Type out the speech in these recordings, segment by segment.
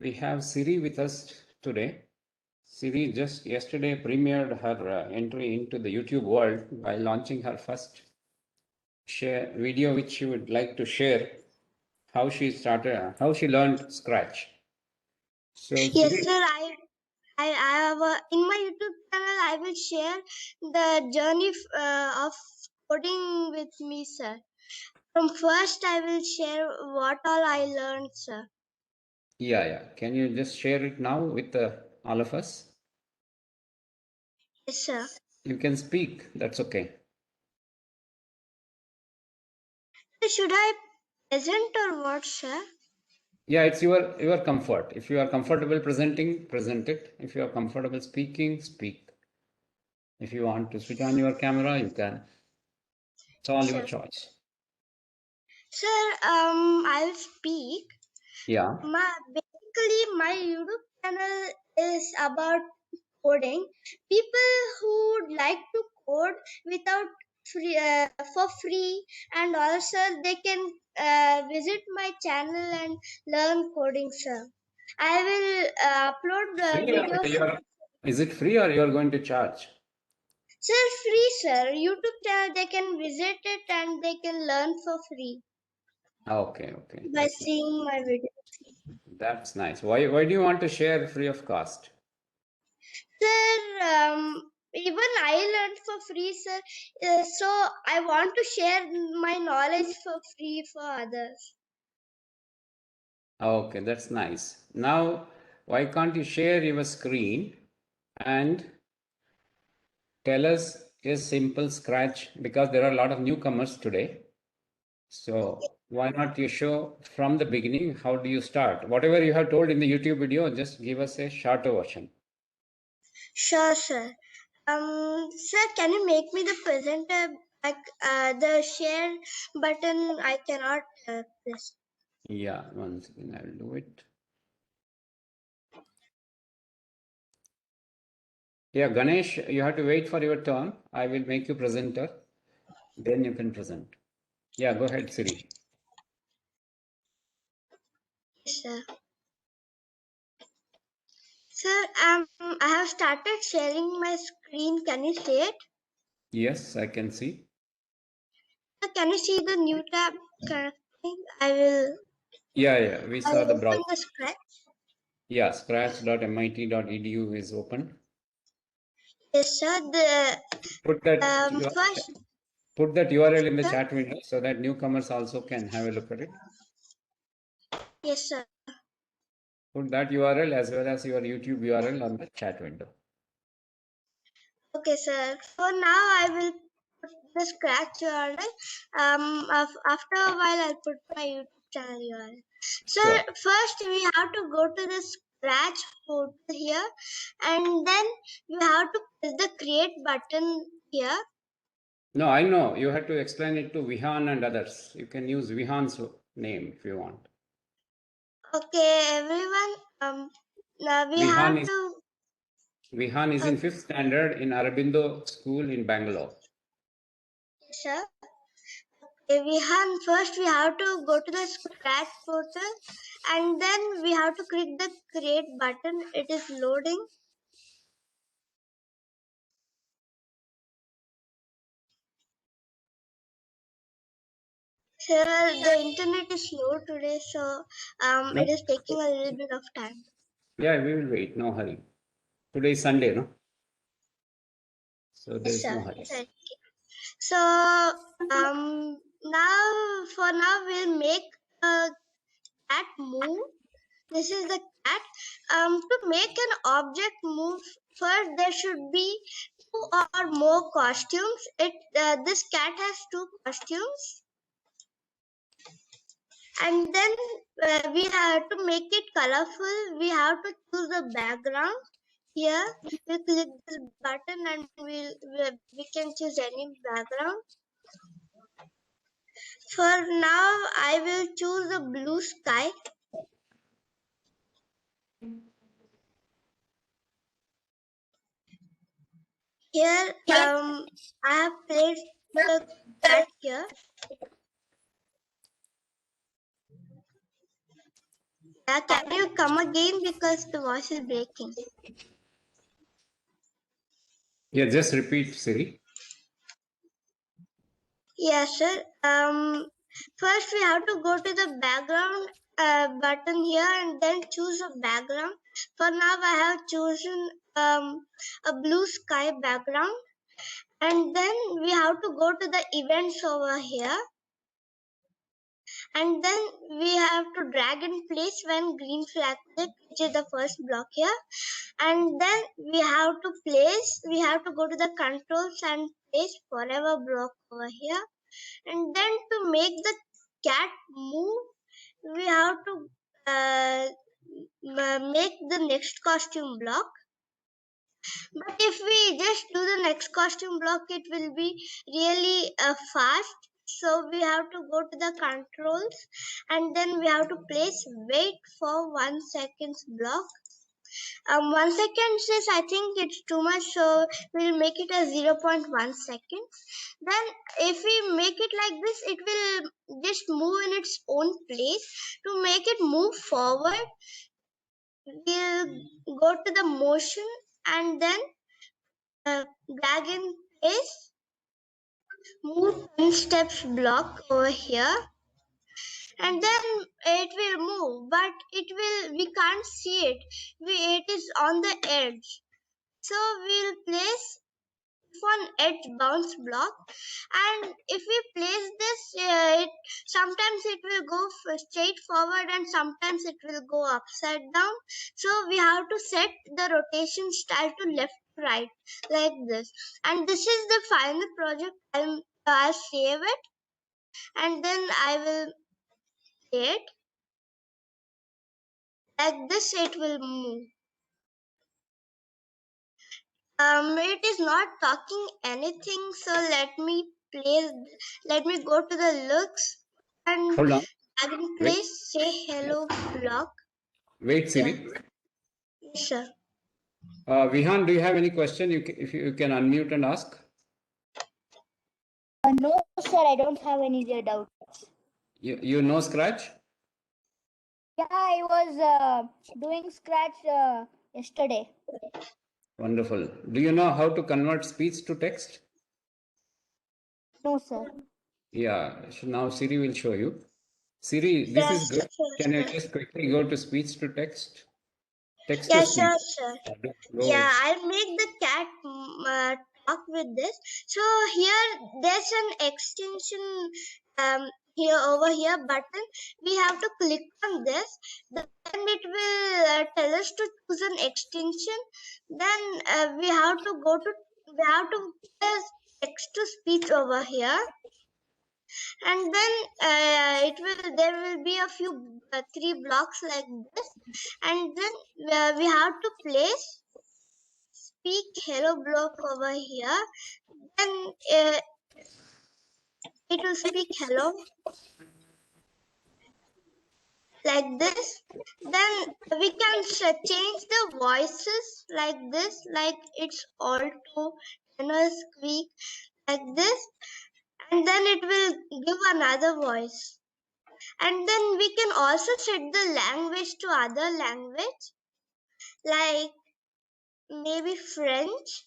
We have Siri with us today. Siri just yesterday premiered her entry into the YouTube world by launching her first share video, which she would like to share how she started, how she learned Scratch. So Yes, Siri, sir. I have in my YouTube channel. I will share the journey of coding with me, sir. From first, I will share what all I learned, sir. yeah. Can you just share it now with all of us? Yes, sir. You can speak. That's okay. Should I present or what, sir? Yeah, it's your comfort. If you are comfortable presenting, present it. If you are comfortable speaking, speak. If you want to switch on your camera, you can. It's all your Sir. choice. Sir, I'll speak. Yeah. Basically, my YouTube channel is about coding. People who would like to code without for free, and also they can visit my channel and learn coding, sir. I will upload the Free or videos. is it free or you're going to charge? Sir, free, sir. YouTube channel, they can visit it and they can learn for free Okay. by seeing my video. That's nice. Why do you want to share free of cost? Sir, even I learned for free, sir. So I want to share my knowledge for free for others. Okay, that's nice. Now, why can't you share your screen and tell us a simple scratch, because there are a lot of newcomers today. So why not you show from the beginning, how do you start? Whatever you have told in the YouTube video, just give us a shorter version. Sure, sir. Sir, can you make me the presenter? Like the share button, I cannot press. Yeah, one second, I will do it. Yeah, Ganesh, you have to wait for your turn. I will make you presenter. Then you can present. Yeah, go ahead, Siri. Yes, sir. Sir, I have started sharing my screen. Can you see it? Yes, I can see. Sir, can you see the new tab? Correcting? Yeah, we I saw will the open browser. the Scratch. Yeah, scratch.mit.edu is open. Yes, sir. The Put that first, put that URL in the sir. chat window so that newcomers also can have a look at it. Yes, sir. Put that URL as well as your YouTube URL on the chat window. Okay, sir. For now, I will put the Scratch URL. After a while, I'll put my YouTube channel URL. Sir, Sure. first we have to go to the Scratch portal here, and then you have to press the Create button here. No, I know. You have to explain it to Vihan and others. You can use Vihan's name if you want. Okay, everyone. Now we Vihan have is to. Vihan is in 5th standard in Aurobindo School in Bangalore. Sir. First we have to go to the Scratch portal, and then we have to click the Create button. It is loading. Sir, the internet is slow today, so No? it is taking a little bit of time. Yeah, we will wait. No hurry. Today is Sunday, no? So there Yes, is no sir. hurry. So now we'll make a cat move. This is the cat. To make an object move, first there should be two or more costumes. This cat has two costumes, and then we have to make it colorful. We have to choose the background. Here we click this button and we can choose any background. For now, I will choose the blue sky. Here, I have placed the cat here. Can you come again because the voice is breaking? Yeah, just repeat, Siri. Yes, sir. First we have to go to the background button here and then choose a background. For now, I have chosen a blue sky background. And then we have to go to the events over here. And then we have to drag and place when green flag click, which is the first block here. And then we have to go to the controls and place forever block over here. And then to make the cat move, we have to make the next costume block. But if we just do the next costume block, it will be really fast. So we have to go to the controls and then we have to place wait for 1 second block. 1 second says I think it's too much, so we'll make it as 0.1 seconds. Then if we make it like this, it will just move in its own place. To make it move forward, we'll go to the motion and then drag in place, move 10 steps block over here, and then it will move, but we can't see it. It is on the edge. So we'll place one edge bounce block, and if we place this, sometimes it will go straight forward and sometimes it will go upside down. So we have to set the rotation style to left right like this, and this is the final project. I'll save it and then I will play it like this. It will move. It is not talking anything, so let me go to the looks and Hold on. I can Wait, place say hello block. wait, Siri. Yes, sir. Vihan, do you have any question? If you can unmute and ask. No, sir, I don't have any doubt. You know Scratch? Yeah, I was doing Scratch yesterday. Wonderful. Do you know how to convert speech to text? No, sir. Yeah, so now Siri will show you. Siri, this is Yes, good. sir, Can you sir. just quickly go to speech to text? Text to Yes, speech. sir. Go. Yeah, I'll make the cat talk with this. So here there's an extension here over here button. We have to click on this. Then it will tell us to choose an extension. Then we have to press text to speech over here. And then there will be a few 3 blocks like this, and then we have to place speak hello block over here. Then it will speak hello like this. Then we can change the voices like this, like it's alto, tenor, squeak, like this, and then it will give another voice. And then we can also set the language to other language, like maybe French.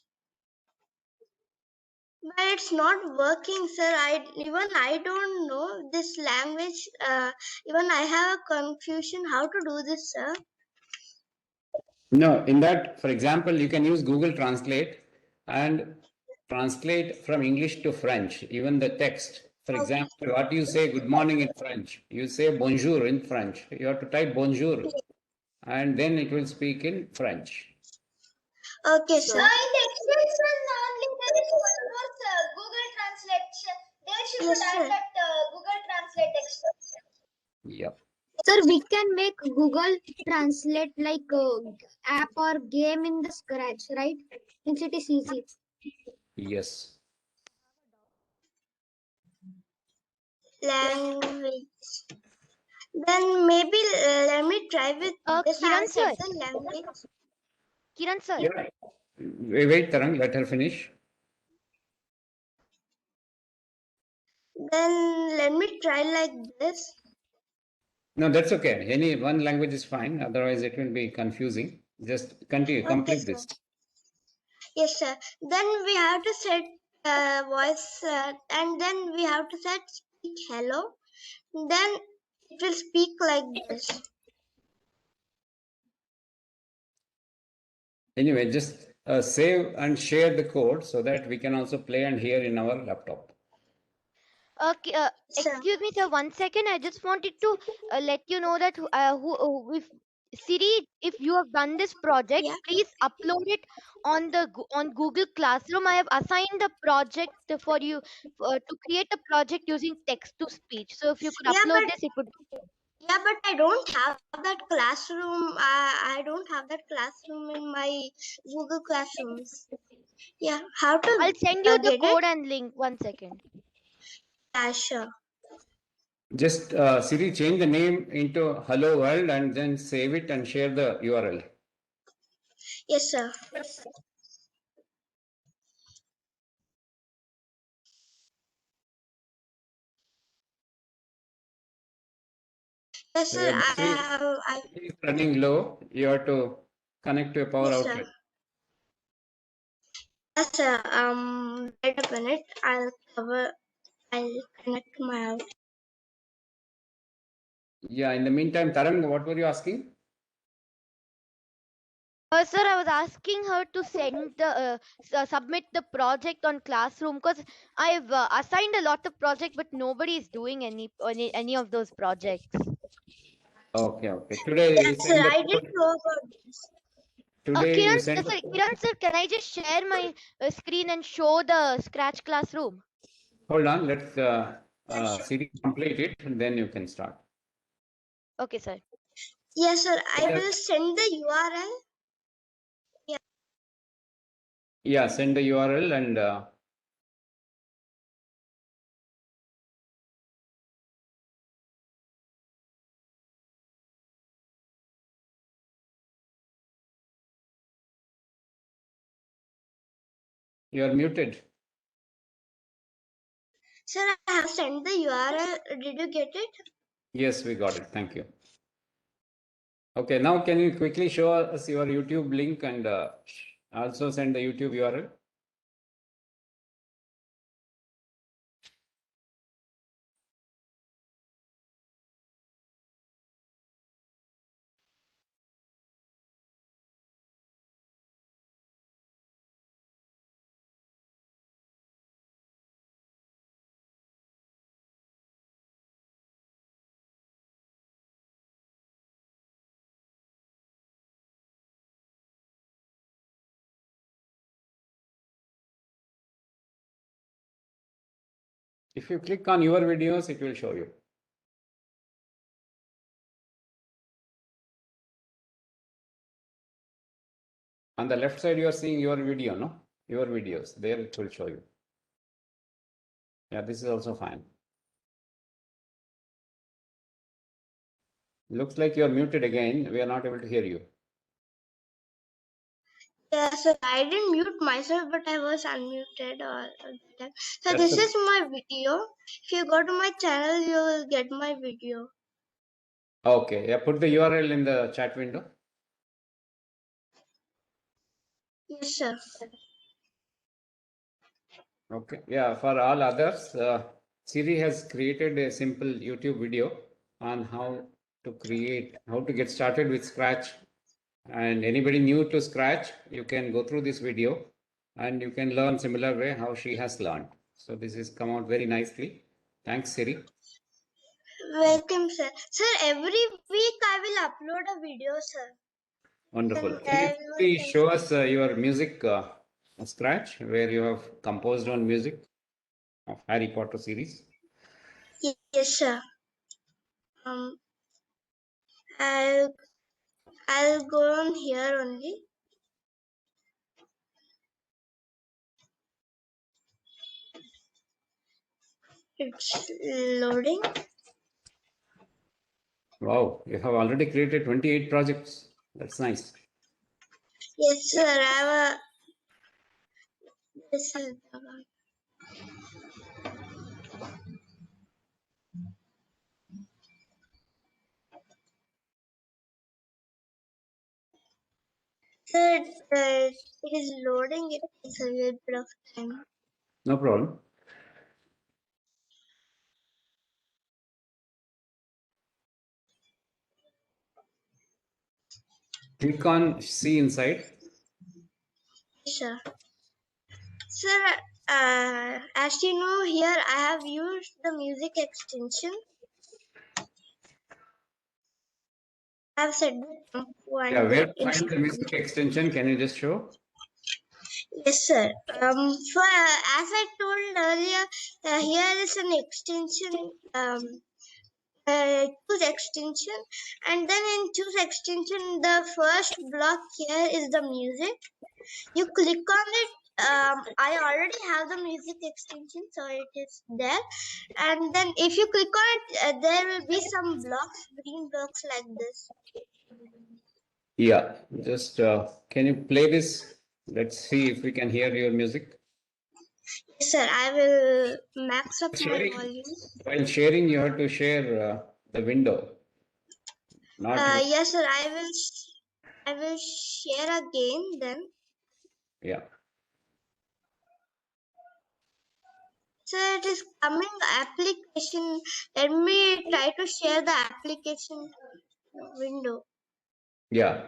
But it's not working, sir. I don't know this language. Even I have a confusion how to do this, sir. No, in that, for example, you can use Google Translate and translate from English to French, even the text. For example, what you say good morning in French, you say bonjour in French. You have to type bonjour and then it will speak in French. Okay, sir. In the extension only there is one more Google Translate. There she Yes, could add sir. that Google Translate extension. Yep. Sir, we can make Google Translate like app or game in the Scratch, right? Since it is easy. Yes. Language. Then maybe let me try with this. Kiran I'll set sir. the language. Kiran sir. Yeah. Wait, Tarang, let her finish. Then let me try like this. No, that's okay. Any one language is fine. Otherwise, it will be confusing. Just continue, Okay, complete sir. this. Yes, sir. Then we have to set voice, and then we have to set speak hello. Then it will speak like this. Anyway, just save and share the code so that we can also play and hear in our laptop. Okay, Sir. excuse me, sir. 1 second. I just wanted to let you know that if Siri, if you have done this project, Yeah. please upload it on on Google Classroom. I have assigned the project for you to create a project using text to speech. So if you could Yeah, upload this, it would. but I don't have that classroom. I don't have that classroom in my Google Classrooms. Yeah, how I'll to send you the get it? code and link. 1 second. Yeah, sure. Just Siri, change the name into Hello World and then save it and share the URL. Yes, sir. Yes, So sir. your battery is running low. You have to connect to a power Yes, sir. outlet. Yes, sir. Wait a minute. I'll connect my out. Yeah, in the meantime, Tarang, what were you asking? Sir, I was asking her to send the submit the project on Classroom because I've assigned a lot of project, but nobody is doing any of those projects. Okay, okay. Today you Yes, sir. send the I didn't code. know about this. Today you Kiran send sir, the code. Kiran sir, can I just share my screen and show the Scratch Classroom? Hold on, let's Yeah, sure. Siri complete it and then you can start. Okay, sir. Yes, sir. I Yeah, will send the URL. yeah, send the URL and you are muted. Sir, I have sent the URL. Did you get it? Yes, we got it. Thank you. Okay, now can you quickly show us your YouTube link and also send the YouTube URL? If you click on your videos, it will show you. On the left side, you are seeing your video, no? Your videos. There it will show you. Yeah, this is also fine. Looks like you are muted again. We are not able to hear you. Yes, sir. I didn't mute myself, but I was unmuted all the time. So That's this okay. is my video. If you go to my channel, you will get my video. Okay, yeah, put the URL in the chat window. Yes, sir. Okay, yeah, for all others, Siri has created a simple YouTube video on how to get started with Scratch. And anybody new to Scratch, you can go through this video and you can learn similar way how she has learned. So this has come out very nicely. Thanks, Siri. Welcome, sir. Sir, every week I will upload a video, sir. Wonderful. And Can you everyone please can show us your music Scratch where you have composed on music of Harry Potter series? Yes, sir. Um, I'll I'll go on here only. It's loading. Wow, you have already created 28 projects. That's nice. Yes, sir. I have a. This is the one. Sir, it is loading. It takes a little bit of time. No problem. Click on see inside. Sure. Sir, as you know, here I have used the music extension. I have set the tempo and Yeah, where the to find the music extension? Can you just show? Yes, sir. As I told earlier, here is an extension. Choose extension, and then in choose extension, the first block here is the music. You click on it. I already have the music extension, so it is there. And then if you click on it, there will be some blocks, green blocks like this. Yeah, just can you play this? Let's see if we can hear your music. Yes, sir. I will max up my Sharing. volume. While sharing, you have to share the window. Not Yes, sir. I will share again then. yeah. So it is coming application. Let me try to share the application window. Yeah.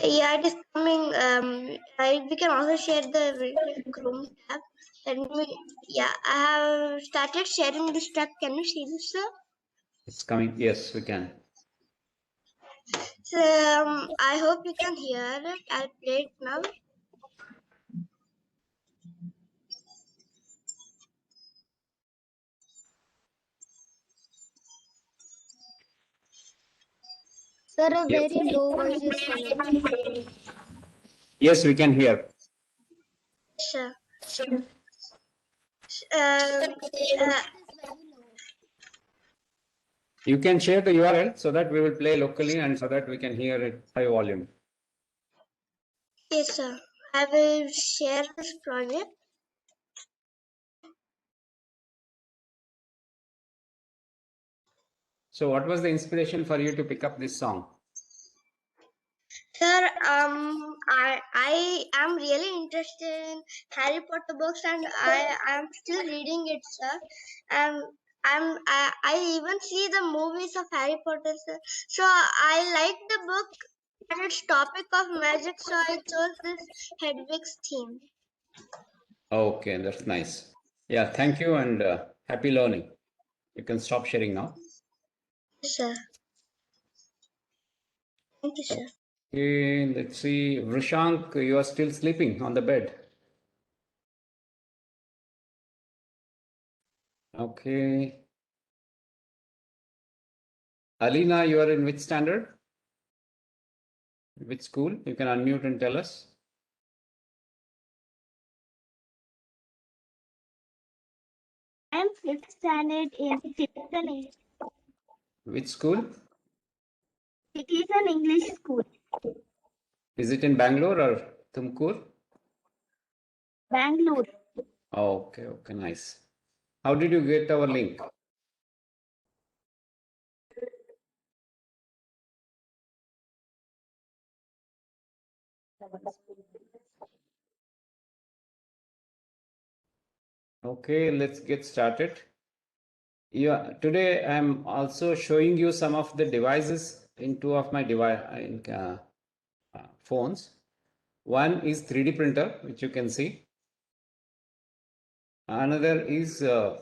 Yeah, it is coming. We can also share the Chrome tab. Let me. Yeah, I have started sharing this tab. Can you see this, sir? It's coming. Yes, we can. So I hope you can hear it. I'll play it now. Sir, a Yes. very low voice is coming. Yes, we can hear. Sure. Um, uh, You can share the URL so that we will play locally and so that we can hear it high volume. yes, sir. I will share this project. So, what was the inspiration for you to pick up this song? Sir, I am really interested in Harry Potter books, and I am still reading it, sir. And I even see the movies of Harry Potter, sir. So I like the book and its topic of magic, so I chose this Hedwig's theme. Okay, that's nice. Yeah, thank you and happy learning. You can stop sharing now. Yes, sir. Thank you, sir. Okay, let's see. Vrishank, you are still sleeping on the bed. Okay. Alina, you are in which standard? Which school? You can unmute and tell us. I'm fifth standard in Citizen Which school? English School, Is it in Bangalore or Tumkur? Bangalore. Okay, okay, nice. How did you get our link? Okay, let's get started. Yeah, today I'm also showing you some of the devices in two of my phones. One is 3D printer, which you can see. Another is a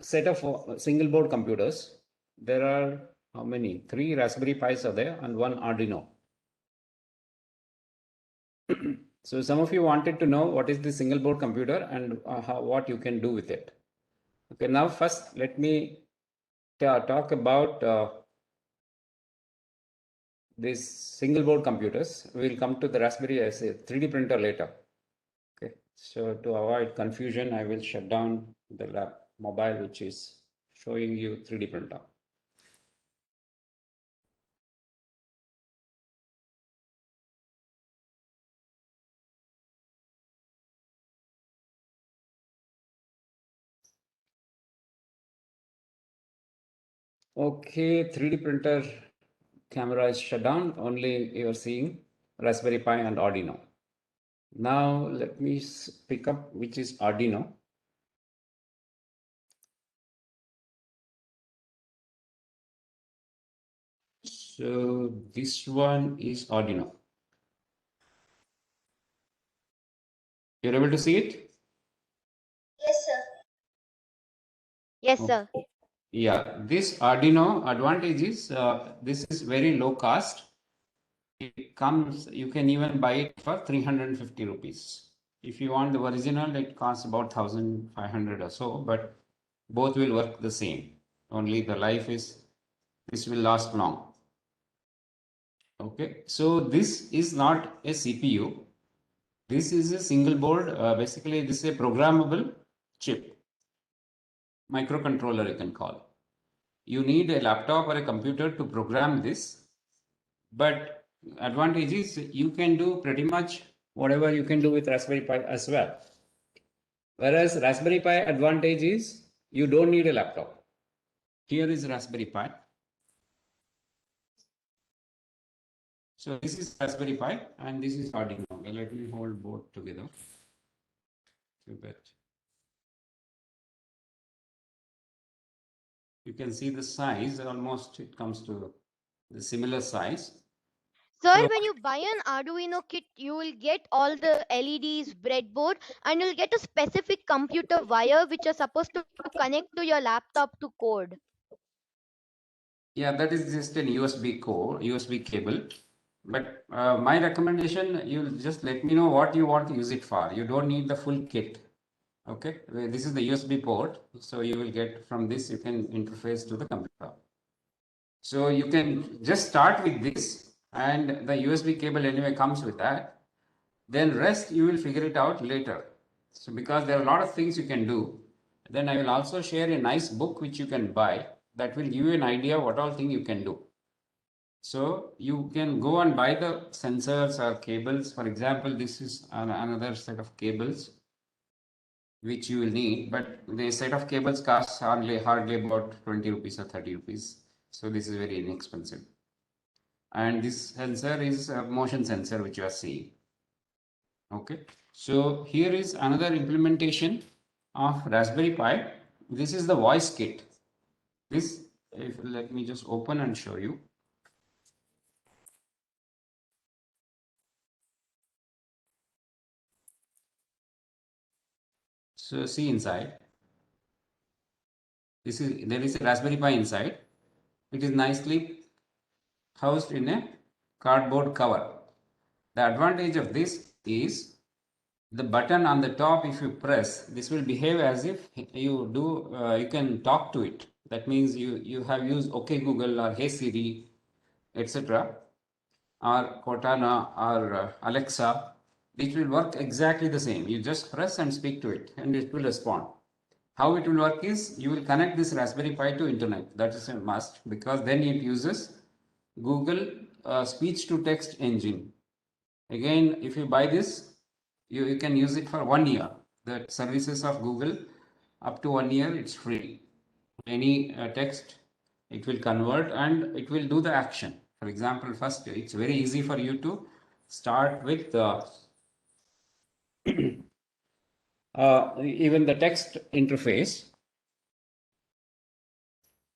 set of single board computers. There are how many? 3 Raspberry Pis are there and 1 Arduino. So some of you wanted to know what is the single board computer and what you can do with it. Okay, now first let me talk about these single board computers. We'll come to the Raspberry as a 3D printer later. Okay, so to avoid confusion, I will shut down the mobile which is showing you 3D printer. Okay, 3D printer camera is shut down, only you are seeing Raspberry Pi and Arduino. Now let me pick up which is Arduino. So this one is Arduino. You're able to see it? Yes, sir. Yes, Oh. sir. Yeah, this Arduino advantage is this is very low cost. It comes, you can even buy it for 350 rupees. If you want the original, it costs about 1,500 or so, but both will work the same. Only the life is, this will last long. Okay, so this is not a CPU. This is a single board. Basically, this is a programmable chip, microcontroller you can call. You need a laptop or a computer to program this, but advantage is you can do pretty much whatever you can do with Raspberry Pi as well. Whereas Raspberry Pi advantage is you don't need a laptop. Here is Raspberry Pi. So this is Raspberry Pi and this is Arduino. Well, let me hold both together. You can see the size, almost it comes to the similar size. Sir, So- when you buy an Arduino kit, you will get all the LEDs, breadboard, and you'll get a specific computer wire which are supposed to connect to your laptop to code. Yeah, that is just an USB core, USB cable. But my recommendation, you'll just let me know what you want to use it for. You don't need the full kit. Okay, this is the USB port. So you will get from this, you can interface to the computer. So you can just start with this, and the USB cable anyway comes with that. Then rest you will figure it out later. So because there are a lot of things you can do, then I will also share a nice book which you can buy that will give you an idea what all thing you can do. So you can go and buy the sensors or cables. For example, this is another set of cables which you will need, but the set of cables costs hardly about 20 rupees or 30 rupees. So this is very inexpensive. And this sensor is a motion sensor which you are seeing. Okay, so here is another implementation of Raspberry Pi. This is the voice kit. This, let me just open and show you. So see inside. There is a Raspberry Pi inside. It is nicely housed in a cardboard cover. The advantage of this is the button on the top, if you press, this will behave as if you do, you can talk to it. That means you have used OK Google or Hey Siri, etc. or Cortana or Alexa. It will work exactly the same. You just press and speak to it and it will respond. How it will work is you will connect this Raspberry Pi to internet. That is a must because then it uses Google speech to text engine. Again, if you buy this, you can use it for 1 year. The services of Google up to 1 year, it's free. Any text, it will convert and it will do the action. For example, first, it's very easy for you to start with even the text interface.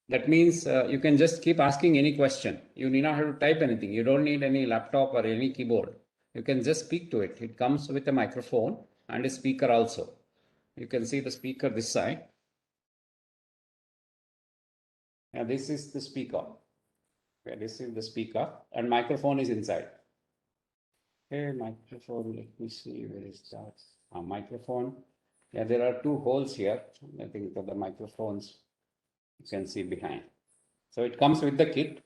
That means you can just keep asking any question. You need not have to type anything. You don't need any laptop or any keyboard. You can just speak to it. It comes with a microphone and a speaker also. You can see the speaker this side. And this is the speaker. Okay, this is the speaker and microphone is inside. Okay, microphone, let me see where is that. Microphone. Yeah, there are two holes here. I think that the microphones you can see behind. So it comes with the kit.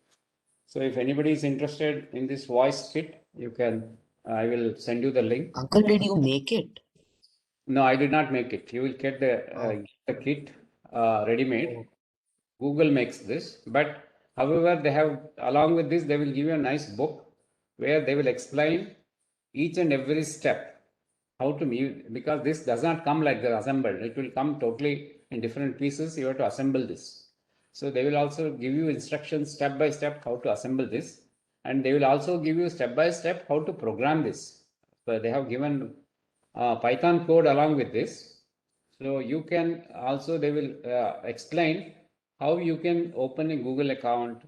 So if anybody is interested in this voice kit, you can, I will send you the link. Uncle, did you make it? No, I did not make it. You will get the kit ready-made. Google makes this, but however, they have, along with this, they will give you a nice book where they will explain each and every step, how to use, because this does not come like the assembled. It will come totally in different pieces. You have to assemble this. So they will also give you instructions step by step how to assemble this, and they will also give you step by step how to program this. So they have given Python code along with this. So you can also, they will explain how you can open a Google account,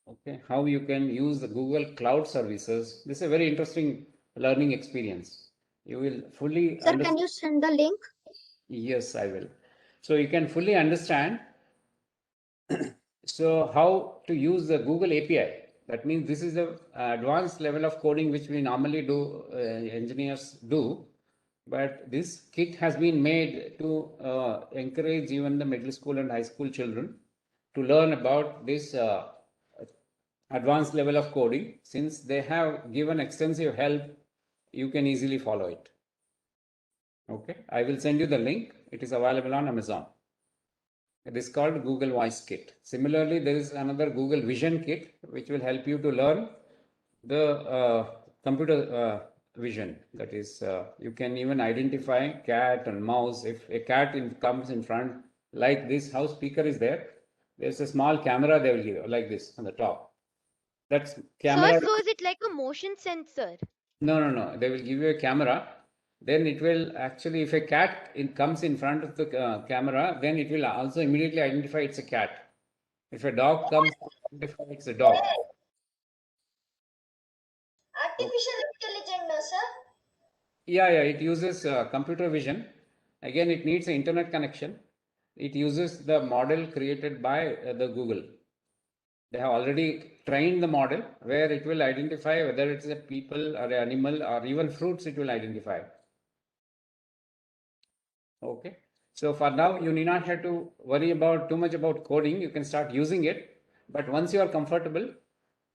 okay, how you can use the Google Cloud services. This is a very interesting learning experience. You will fully Sir, understand. can you send the link? Yes, I will. So you can fully understand. So how to use the Google API. That means this is the advanced level of coding which we normally do, engineers do. But this kit has been made to encourage even the middle school and high school children to learn about this advanced level of coding. Since they have given extensive help, you can easily follow it. Okay, I will send you the link. It is available on Amazon. It is called Google Voice Kit. Similarly, there is another Google Vision Kit which will help you to learn the computer vision. That is, you can even identify cat and mouse. If a cat comes in front like this, how speaker is there, there's a small camera they will give like this on the top. That's Sir, camera. so is it like a motion sensor? No. They will give you a camera. Then it will actually, if a cat comes in front of the camera, then it will also immediately identify it's a cat. If a dog comes, identify it's a dog. Artificial intelligence, no, sir? Yeah, it uses computer vision. Again, it needs an internet connection. It uses the model created by the Google. They have already trained the model where it will identify whether it's a people or an animal or even fruits it will identify. Okay. So for now, you need not have to worry about too much about coding. You can start using it. But once you are comfortable,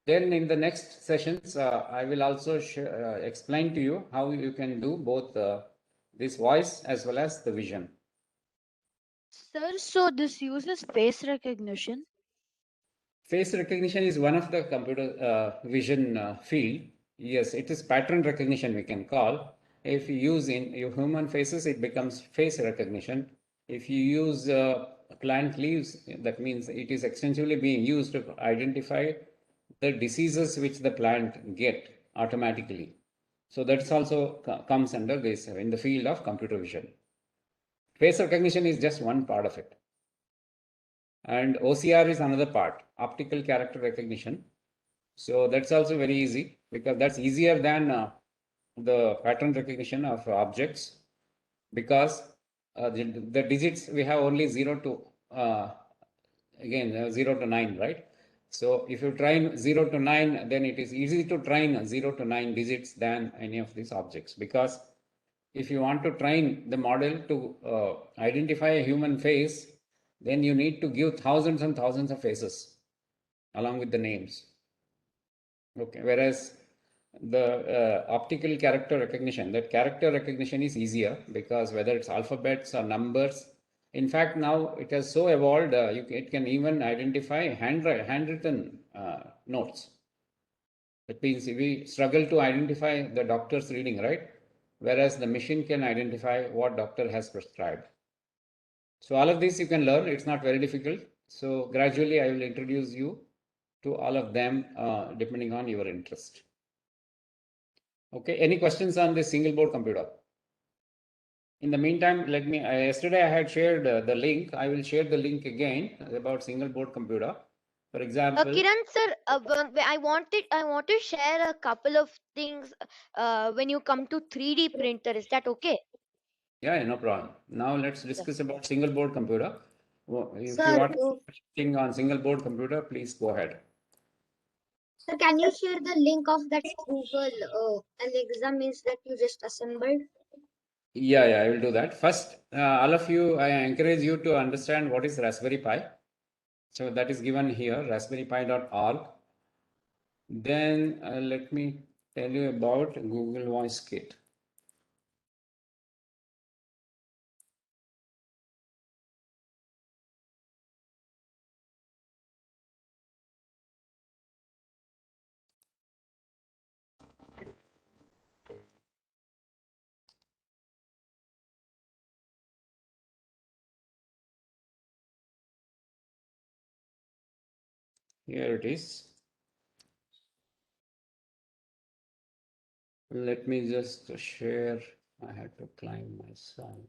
then in the next sessions, I will also explain to you how you can do both this voice as well as the vision. Sir, so this uses face recognition. Face recognition is one of the computer vision field. Yes, it is pattern recognition we can call. If you use in your human faces, it becomes face recognition. If you use plant leaves, that means it is extensively being used to identify the diseases which the plant get automatically. So that's also comes under this in the field of computer vision. Face recognition is just one part of it. And OCR is another part, optical character recognition. So that's also very easy because that's easier than the pattern recognition of objects, because the digits we have only 0 to 0 to 9, right? So if you train 0 to 9, then it is easy to train 0 to 9 digits than any of these objects, because if you want to train the model to identify a human face, then you need to give thousands and thousands of faces along with the names. Okay, whereas the optical character recognition, that character recognition is easier because whether it's alphabets or numbers, in fact, now it has so evolved, it can even identify handwritten notes. That means we struggle to identify the doctor's reading, right? Whereas the machine can identify what doctor has prescribed. So all of this you can learn. It's not very difficult. So gradually I will introduce you to all of them depending on your interest. Okay, any questions on this single board computer? In the meantime, let me, yesterday I had shared the link. I will share the link again about single board computer. For example, Kiran sir, I want to share a couple of things when you come to 3D printer. Is that okay? yeah, no problem. Now let's discuss about single board computer. If Sir, you want something on single board computer, please go ahead. sir, can you share the link of that Google Alexa means that you just assembled? Yeah, I will do that. First, all of you, I encourage you to understand what is Raspberry Pi. So that is given here, raspberrypi.org. Then let me tell you about Google Voice Kit. Here it is. Let me just share. I had to climb my side.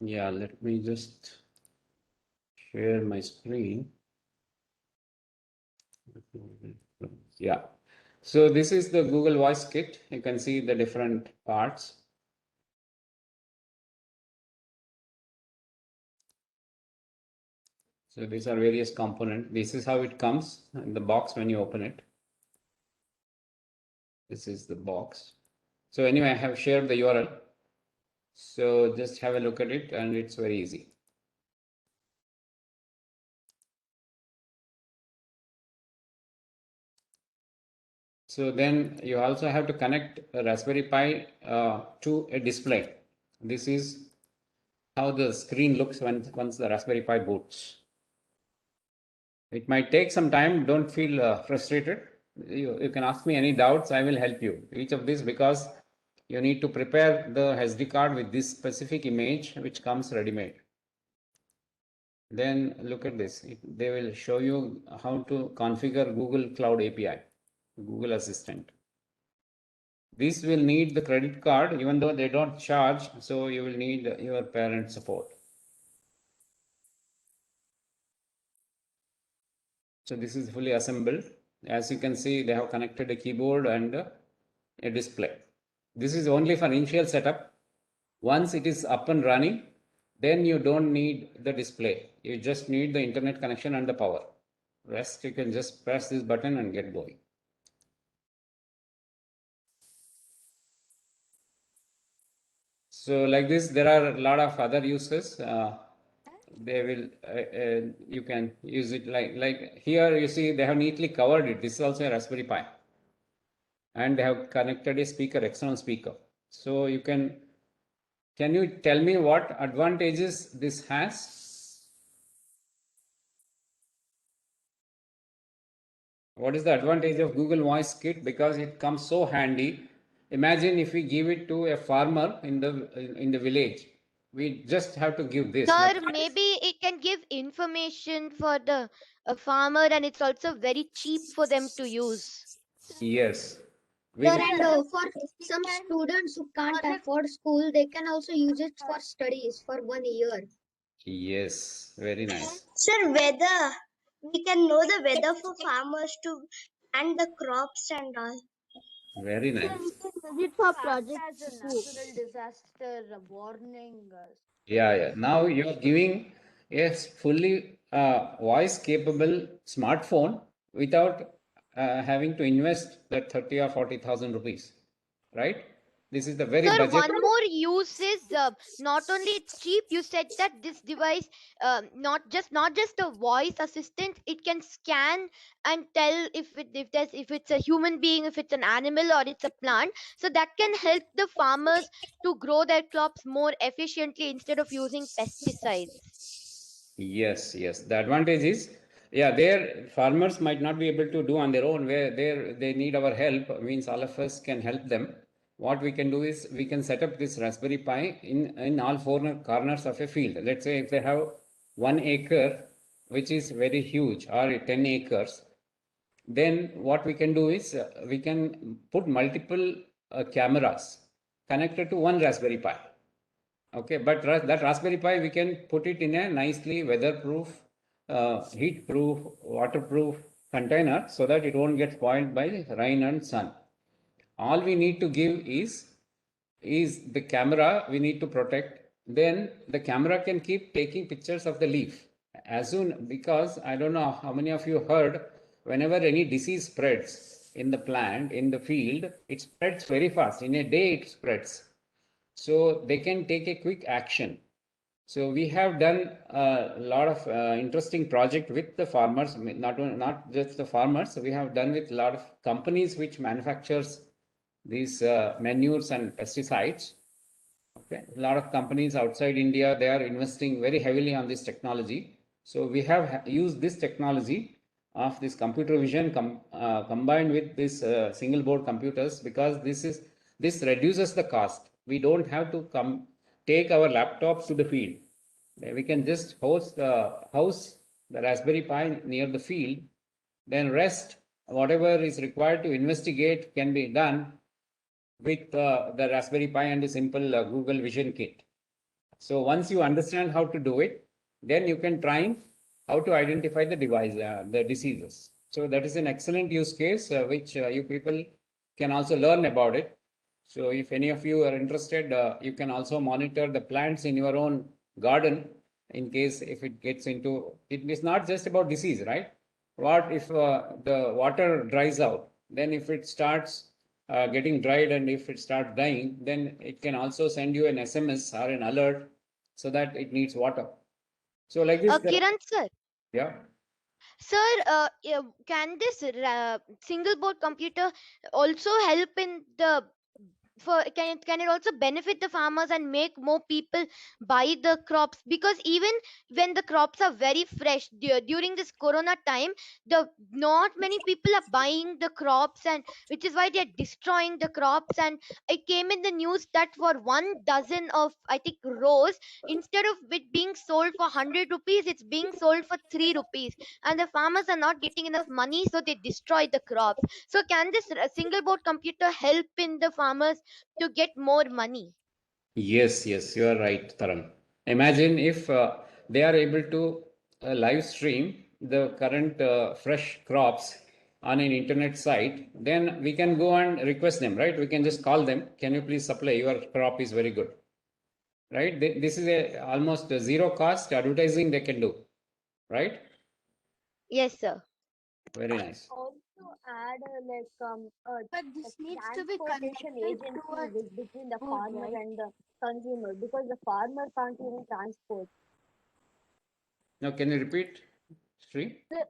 Yeah, let me just share my screen. Yeah. So this is the Google Voice Kit. You can see the different parts. So these are various components. This is how it comes in the box when you open it. This is the box. So anyway, I have shared the URL. So just have a look at it and it's very easy. So then you also have to connect a Raspberry Pi to a display. This is how the screen looks once the Raspberry Pi boots. It might take some time. Don't feel frustrated. You can ask me any doubts. I will help you. Each of these, because you need to prepare the SD card with this specific image which comes ready-made. Then look at this. They will show you how to configure Google Cloud API, Google Assistant. This will need the credit card, even though they don't charge. So you will need your parent support. So this is fully assembled. As you can see, they have connected a keyboard and a display. This is only for initial setup. Once it is up and running, then you don't need the display. You just need the internet connection and the power. Rest, you can just press this button and get going. So like this, there are a lot of other uses. They will, you can use it like here you see they have neatly covered it. This is also a Raspberry Pi. And they have connected a speaker, external speaker. So you can you tell me what advantages this has? What is the advantage of Google Voice Kit? Because it comes so handy. Imagine if we give it to a farmer in the village. We just have to give this. Sir, maybe it can give information for the farmer, and it's also very cheap for them to use. Yes. Sir, and for some students who can't afford school, they can also use it for studies for 1 year. Yes, very nice. Sir, weather. We can know the weather for farmers to plant the crops and all. Very nice. Use it for projects as a natural disaster warning. Yeah. Now you are giving a fully voice capable smartphone without having to invest that 30 or 40,000 rupees, right? This is the very Sir, budget. one more use is not only it's cheap. You said that this device, not just a voice assistant, it can scan and tell if it's a human being, if it's an animal, or it's a plant. So that can help the farmers to grow their crops more efficiently instead of using pesticides. Yes. The advantage is, their farmers might not be able to do on their own. Where they need our help, means all of us can help them. What we can do is we can set up this Raspberry Pi in all four corners of a field. Let's say if they have 1 acre, which is very huge, or 10 acres, then what we can do is we can put multiple cameras connected to one Raspberry Pi. Okay, but that Raspberry Pi, we can put it in a nicely weatherproof, heat-proof, waterproof container so that it won't get spoiled by rain and sun. All we need to give is the camera we need to protect. Then the camera can keep taking pictures of the leaf as soon, because I don't know how many of you heard, whenever any disease spreads in the plant, in the field, it spreads very fast. In a day it spreads. So they can take a quick action. So we have done a lot of interesting project with the farmers, not just the farmers. We have done with a lot of companies which manufactures these manures and pesticides. Okay, a lot of companies outside India, they are investing very heavily on this technology. So we have used this technology of this computer vision combined with this single board computers, because this reduces the cost. We don't have to take our laptops to the field. We can just house the Raspberry Pi near the field, then rest whatever is required to investigate can be done with the Raspberry Pi and a simple Google Vision Kit. So once you understand how to do it, then you can try how to identify the device, the diseases. So that is an excellent use case, which you people can also learn about it. So if any of you are interested, you can also monitor the plants in your own garden in case if it gets into, it is not just about disease, right? What if the water dries out? Then if it starts getting dried and if it starts dying, then it can also send you an SMS or an alert so that it needs water. So like this, Kiran sir. yeah. Sir, can this single board computer also help in the can it also benefit the farmers and make more people buy the crops? Because even when the crops are very fresh during this corona time, the not many people are buying the crops, and which is why they are destroying the crops. And it came in the news that for 1 dozen of, I think, rows, instead of it being sold for 100 rupees, it's being sold for 3 rupees, and the farmers are not getting enough money, so they destroy the crops. So can this single board computer help in the farmers to get more money? Yes, yes, you are right, Taran. Imagine if they are able to live stream the current fresh crops on an internet site, then we can go and request them, right? We can just call them. Can you please supply? Your crop is very good, right? This is a almost a zero cost advertising they can do, right? Yes, sir. Very nice. Also add But this needs to be transportation connected to agency a between the food, farmer right? and the consumer, because the farmer can't even transport. Now, can you repeat, Sri? Sir,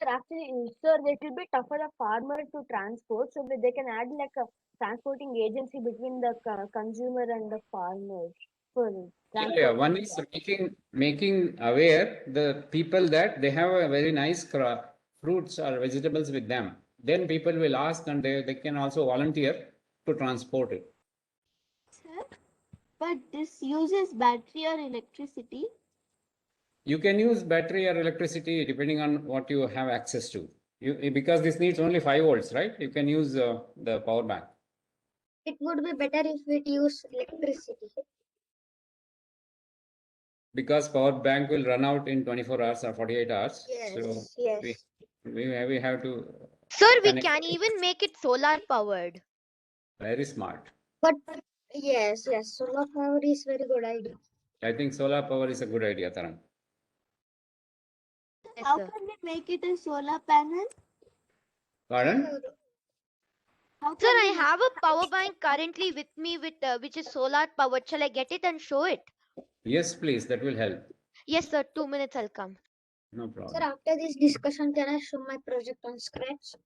actually, sir, it will be tough for the farmer to transport, so that they can add like a transporting agency between the consumer and the farmer for Yeah, one transportation. is making aware the people that they have a very nice fruits or vegetables with them. Then people will ask and they can also volunteer to transport it. Sir, but this uses battery or electricity. You can use battery or electricity depending on what you have access to. Because this needs only 5 volts, right? You can use the power bank. It would be better if it used electricity. Because power bank will run out in 24 hours or 48 hours. So Yes. we have to Sir, we connect. can even make it solar powered. Very smart. But yes, solar power is very good idea. I think solar power is a good idea, Taran. Yes, How sir. can we make it a solar panel? Pardon? How Sir, can I we make have a power bank currently with me with which is solar powered. Shall I get it and show it? Yes, please. That will help. Yes, sir. 2 minutes, I'll come. No Sir, problem. after this discussion, can I show my project on Scratch?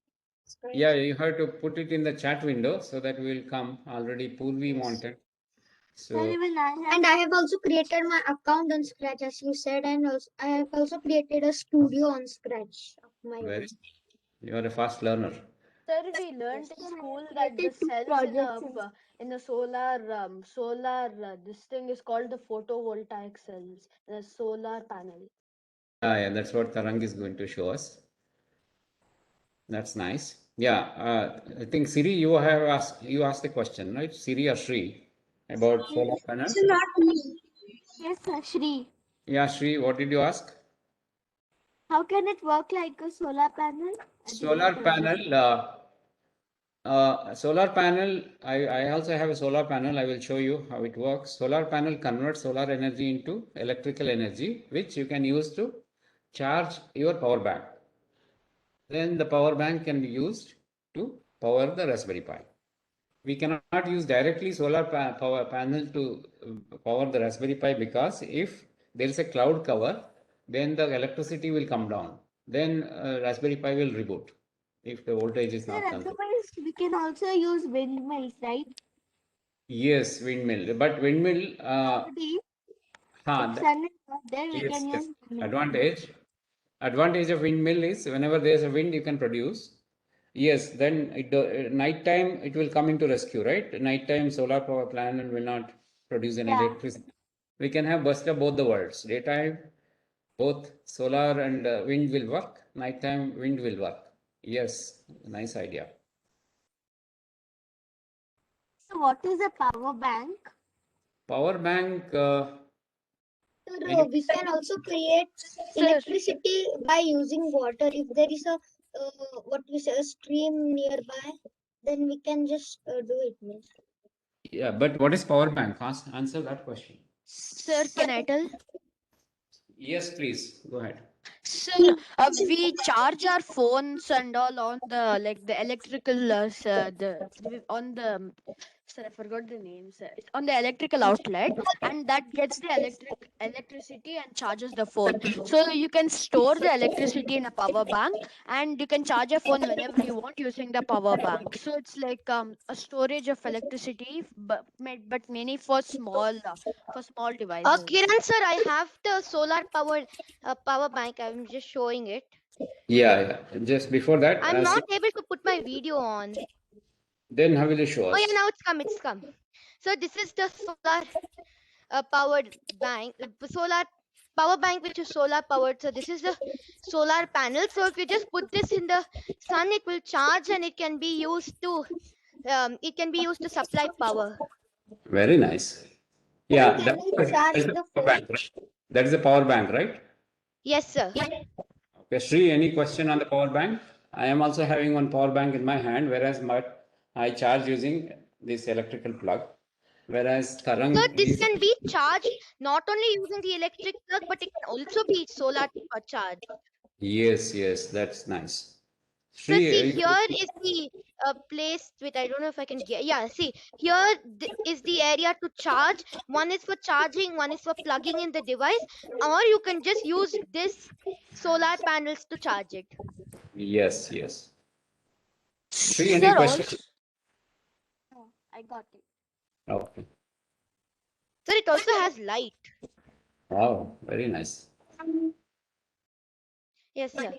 Yeah, you have to put it in the chat window so that will come. Already Purvi Yes. wanted. Sir, So even I have And I have also created my account on Scratch, as you said, and also I have also created a studio on Scratch of my own. very, you are a fast learner. Sir, we learned Yes, in sir, I school have that the created two cells projects in the solar this thing is called the photovoltaic cells, the solar panel. Yeah, that's what Tarang is going to show us. That's nice. Yeah, I think Siri, you asked the question, right? Siri or Sri about solar panel. It's not me. Yes, sir, Shri. Yeah, Sri, what did you ask? How can it work like a solar panel? Solar panel. Solar panel, I also have a solar panel. I will show you how it works. Solar panel converts solar energy into electrical energy, which you can use to charge your power bank. Then the power bank can be used to power the Raspberry Pi. We cannot use directly solar power panel to power the Raspberry Pi, because if there is a cloud cover, then the electricity will come down. Then Raspberry Pi will reboot if the voltage is Sir, not controlled. otherwise we can also use windmills, right? Yes, windmill. But windmill, Already, हाँ, if sun is not there, we yes, can yes. use windmill. Advantage of windmill is whenever there's a wind, you can produce. Yes, then night time it will come into rescue, right? Nighttime solar power plant will not produce any Yeah. electricity. We can have best of both the worlds. Daytime, both solar and wind will work. Nighttime, wind will work. Yes, nice idea. So what is a power bank? Power bank. Sir, we can also create electricity by using water. If there is a what we say a stream nearby, then we can just do it. Means. Yeah, but what is power bank? Answer that question. Sir, can I tell? Yes, please go ahead. Sir, we charge our phones and all on the like the electrical on the sir, I forgot the name, sir. It's on the electrical outlet, and that gets the electricity and charges the phone. So you can store the electricity in a power bank, and you can charge your phone whenever you want using the power bank. So it's like a storage of electricity, but mainly for small devices. Kiran sir, I have the solar powered power bank. I'm just showing it. Yeah. Just before that, I'm not able to put my video on. then how will you show us? Oh yeah, now it's come. So this is the solar powered bank, solar power bank which is solar powered. So this is the solar panel. So if you just put this in the sun, it will charge and it can be used to supply power. Very nice. Yeah, Can we charge the power phone? bank, right? That is the power bank, right? Yes, sir. Okay, Sri, any question on the power bank? I am also having one power bank in my hand, whereas I charge using this electrical plug. Whereas Tarang So this is, can be charged not only using the electric plug, but it can also be solar charged. yes, that's nice. So Sri, see, here is the place which I don't know if I can get. Yeah, see, here is the area to charge. One is for charging, one is for plugging in the device, or you can just use this solar panels to charge it. yes. Sri, any Sir, question? Oh, I got it. Okay. So it also has light. Wow, very nice. Yes, sir.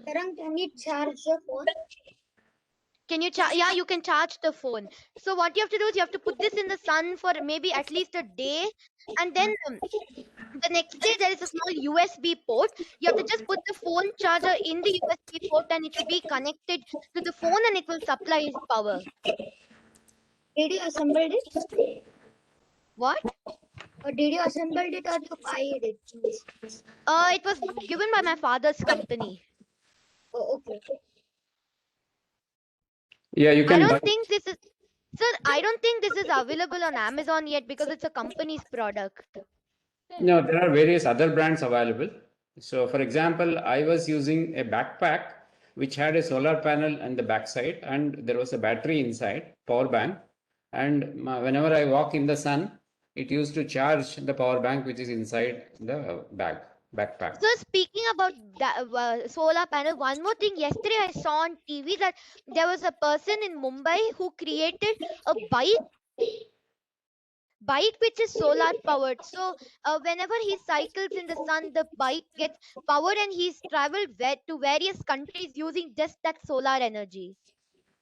Tarang, can you charge the phone? Can you charge? Yeah, you can charge the phone. So what you have to do is you have to put this in the sun for maybe at least a day, and then the next day there is a small USB port. You have to just put the phone charger in the USB port, and it will be connected to the phone, and it will supply power. Did you assemble it? What? Or did you assemble it or you buy it? It was given by my father's company. Oh, okay. Yeah, you I can buy. don't think this is, sir. I don't think this is available on Amazon yet because it's a company's product. No, there are various other brands available. So, for example, I was using a backpack which had a solar panel on the backside and there was a battery inside, power bank. And whenever I walk in the sun, it used to charge the power bank which is inside the backpack. So speaking about that solar panel, one more thing. Yesterday I saw on TV that there was a person in Mumbai who created a bike which is solar powered. So whenever he cycles in the sun, the bike gets powered, and he's traveled to various countries using just that solar energy.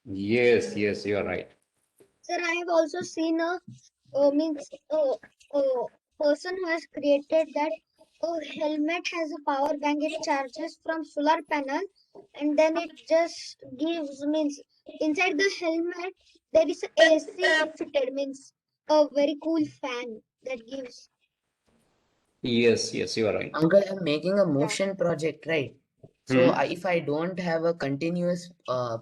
Yes, you are right. Sir, I have also seen a person who has created that helmet has a power bank. It charges from solar panel, and then it just gives means inside the helmet there is a AC fitted means a very cool fan that gives. Yes, you are right. Uncle, I'm making a motion project, right? So if I don't have a continuous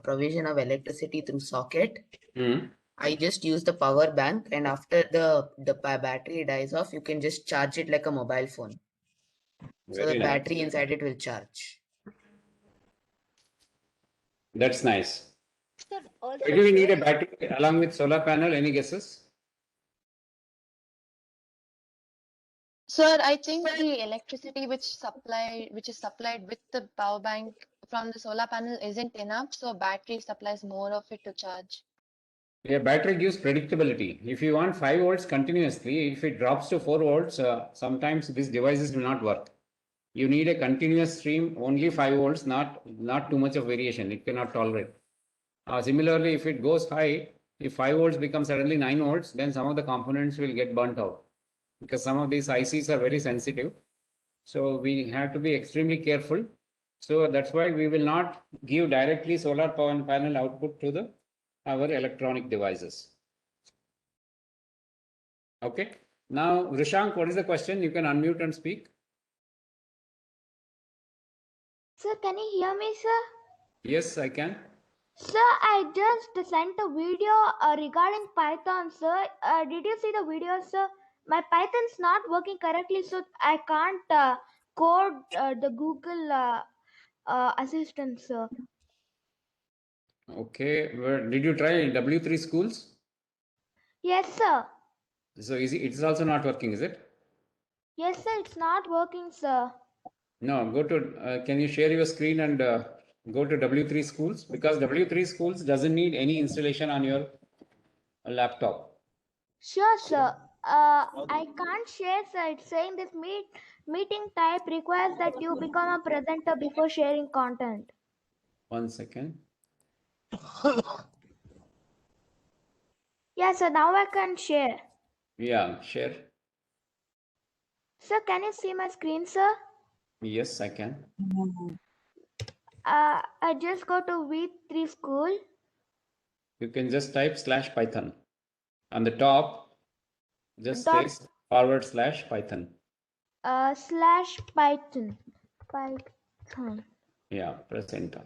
provision of electricity through socket, I just use the power bank, and after the battery dies off, you can just charge it like a mobile phone. So Very the nice. battery inside it will charge. That's nice. Sir, also Why do we need a battery along with solar panel? Any guesses? Sir, I think the electricity which is supplied with the power bank from the solar panel isn't enough, so battery supplies more of it to charge. A battery gives predictability. If you want 5 volts continuously, if it drops to 4 volts, sometimes these devices will not work. You need a continuous stream, only 5 volts, not too much of variation. It cannot tolerate. Similarly, if it goes high, if 5 volts becomes suddenly 9 volts, then some of the components will get burnt out because some of these ICs are very sensitive. So we have to be extremely careful. So that's why we will not give directly solar power panel output to our electronic devices. Okay. Now, Rishank, what is the question? You can unmute and speak. Sir, can you hear me, sir? Yes, I can. Sir, I just sent a video regarding Python, sir. Did you see the video, sir? My Python's not working correctly, so I can't code the Google Assistant, sir. Okay. Did you try W3 schools? Yes, sir. So it's also not working, is it? Yes, sir, it's not working, sir. No, go to, can you share your screen and go to W3 schools? Because W3 schools doesn't need any installation on your laptop. Sure, sir. I can't share, sir. It's saying this meeting type requires that you become a presenter before sharing content. 1 second. Yeah, sir. Now I can share. Yeah, share. Sir, can you see my screen, sir? Yes, I can. I just go to V3 school. You can just type /Python. On the top, just say /Python. /Python. Python. Yeah, press enter.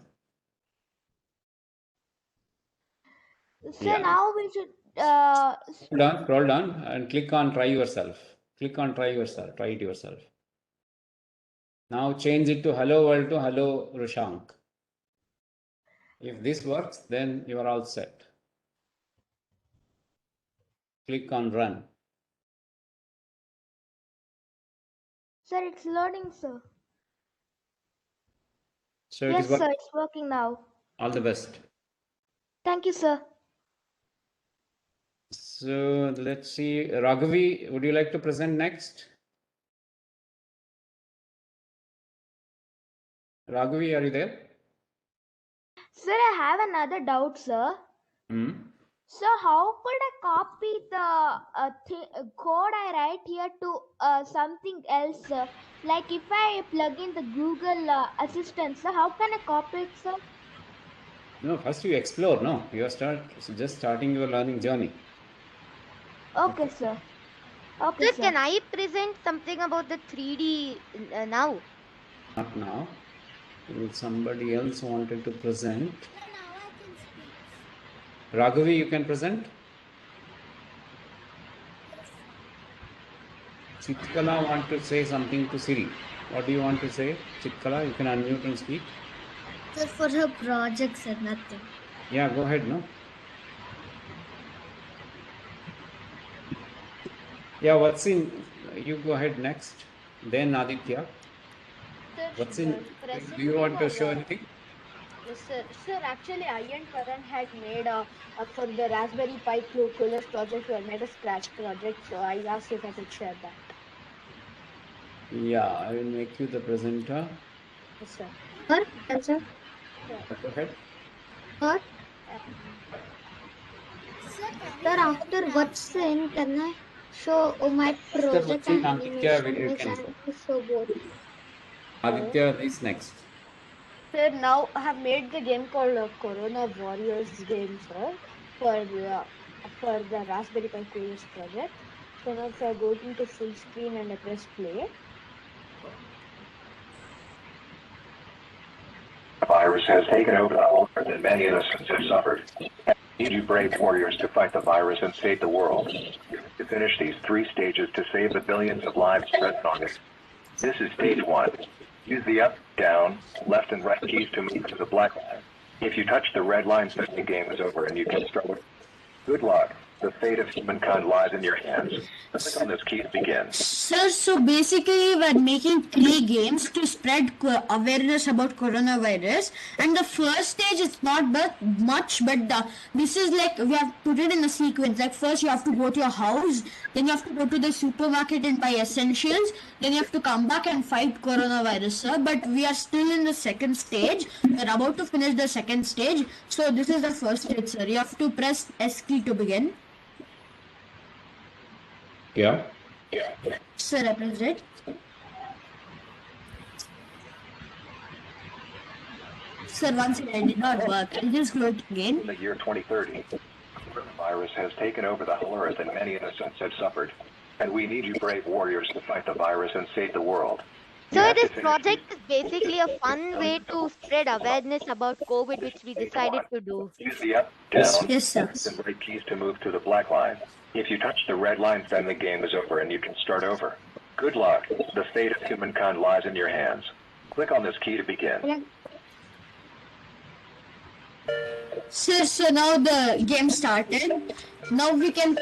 So Yeah. now we should Scroll down and click on try yourself. Click on try yourself. Try it yourself. Now change it to hello world to hello Rishank. If this works, then you are all set. Click on run. Sir, it's loading, sir. So Yes, it is sir, it's working now. All the best. Thank you, sir. So let's see, Raghavi, would you like to present next? Raghavi, are you there? Sir, I have another doubt, sir. So how could I copy the code I write here to something else? Like if I plug in the Google Assistant, sir, how can I copy it, sir? No, first you explore, no? You are just starting your learning journey. Okay, sir. Okay, Sir, sir. can I present something about the 3D now? Not now. If somebody else wanted to present. Raghavi, you can present. Chitkala want to say something to Siri. What do you want to say? Chitkala, you can unmute and speak. Sir, for her projects and nothing. Yeah, go ahead, no? Yeah, what's in? You go ahead next. Then Aditya. Sir, What's in? present Do you want to was, show anything? Yes, sir. Sir, actually, I and Karan had made for the Raspberry Pi Coolers project, we had made a Scratch project. So I asked if I could share that. Yeah, I will make you the presenter. Yes, sir. Sir, Go ahead. sir, after what's in, can I show my project what's in and Aditya animation? video Means I can have to show both. Aditya is next. Sir, now I have made the game called Corona Warriors game, sir, for the Raspberry Pi Coolers project. So now if I go into full screen and I press play. The virus has taken over the world more than many innocents have suffered. I need you brave warriors to fight the virus and save the world. To finish these 3 stages to save the billions of lives present on it. This is stage 1. Use the up, down, left and right keys to move to the black line. If you touch the red lines, then the game is over and you can struggle. Good luck. The fate of humankind lies in your hands. Click on this key to begin. Sir, so basically we're making 3 games to spread awareness about coronavirus, and the first stage is not much, but this is like we have put it in a sequence. Like first you have to go to your house, then you have to go to the supermarket and buy essentials, then you have to come back and fight coronavirus, sir. But we are still in the second stage. We're about to finish the second stage, so this is the first stage, sir. You have to press S key to begin. Yeah. Sir, I pressed it. Sir, once again, it did not work. I'll just go it again. In the year 2030, the coronavirus has taken over the whole earth and many innocents have suffered. And we need you brave warriors to fight the virus and save the world. So this project is basically a fun way to spread awareness about COVID, which we decided to do. Use the up, down, Yes, sir. and right keys to move to the black line. If you touch the red lines, then the game is over and you can start over. Good luck. The fate of humankind lies in your hands. Click on this key to begin. Sir, so now the game started. Now we can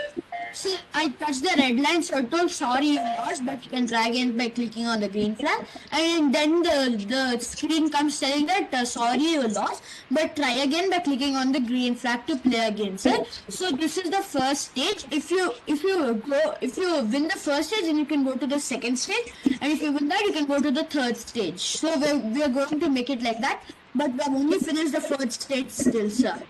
see, I touched the red line, so it told sorry you lost, but you can try again by clicking on the green flag. And then the screen comes telling that sorry you lost, but try again by clicking on the green flag to play again, sir. So this is the first stage. If you win the first stage, then you can go to the second stage, and if you win that, you can go to the third stage. So we are going to make it like that, but we have only finished the first stage still, sir.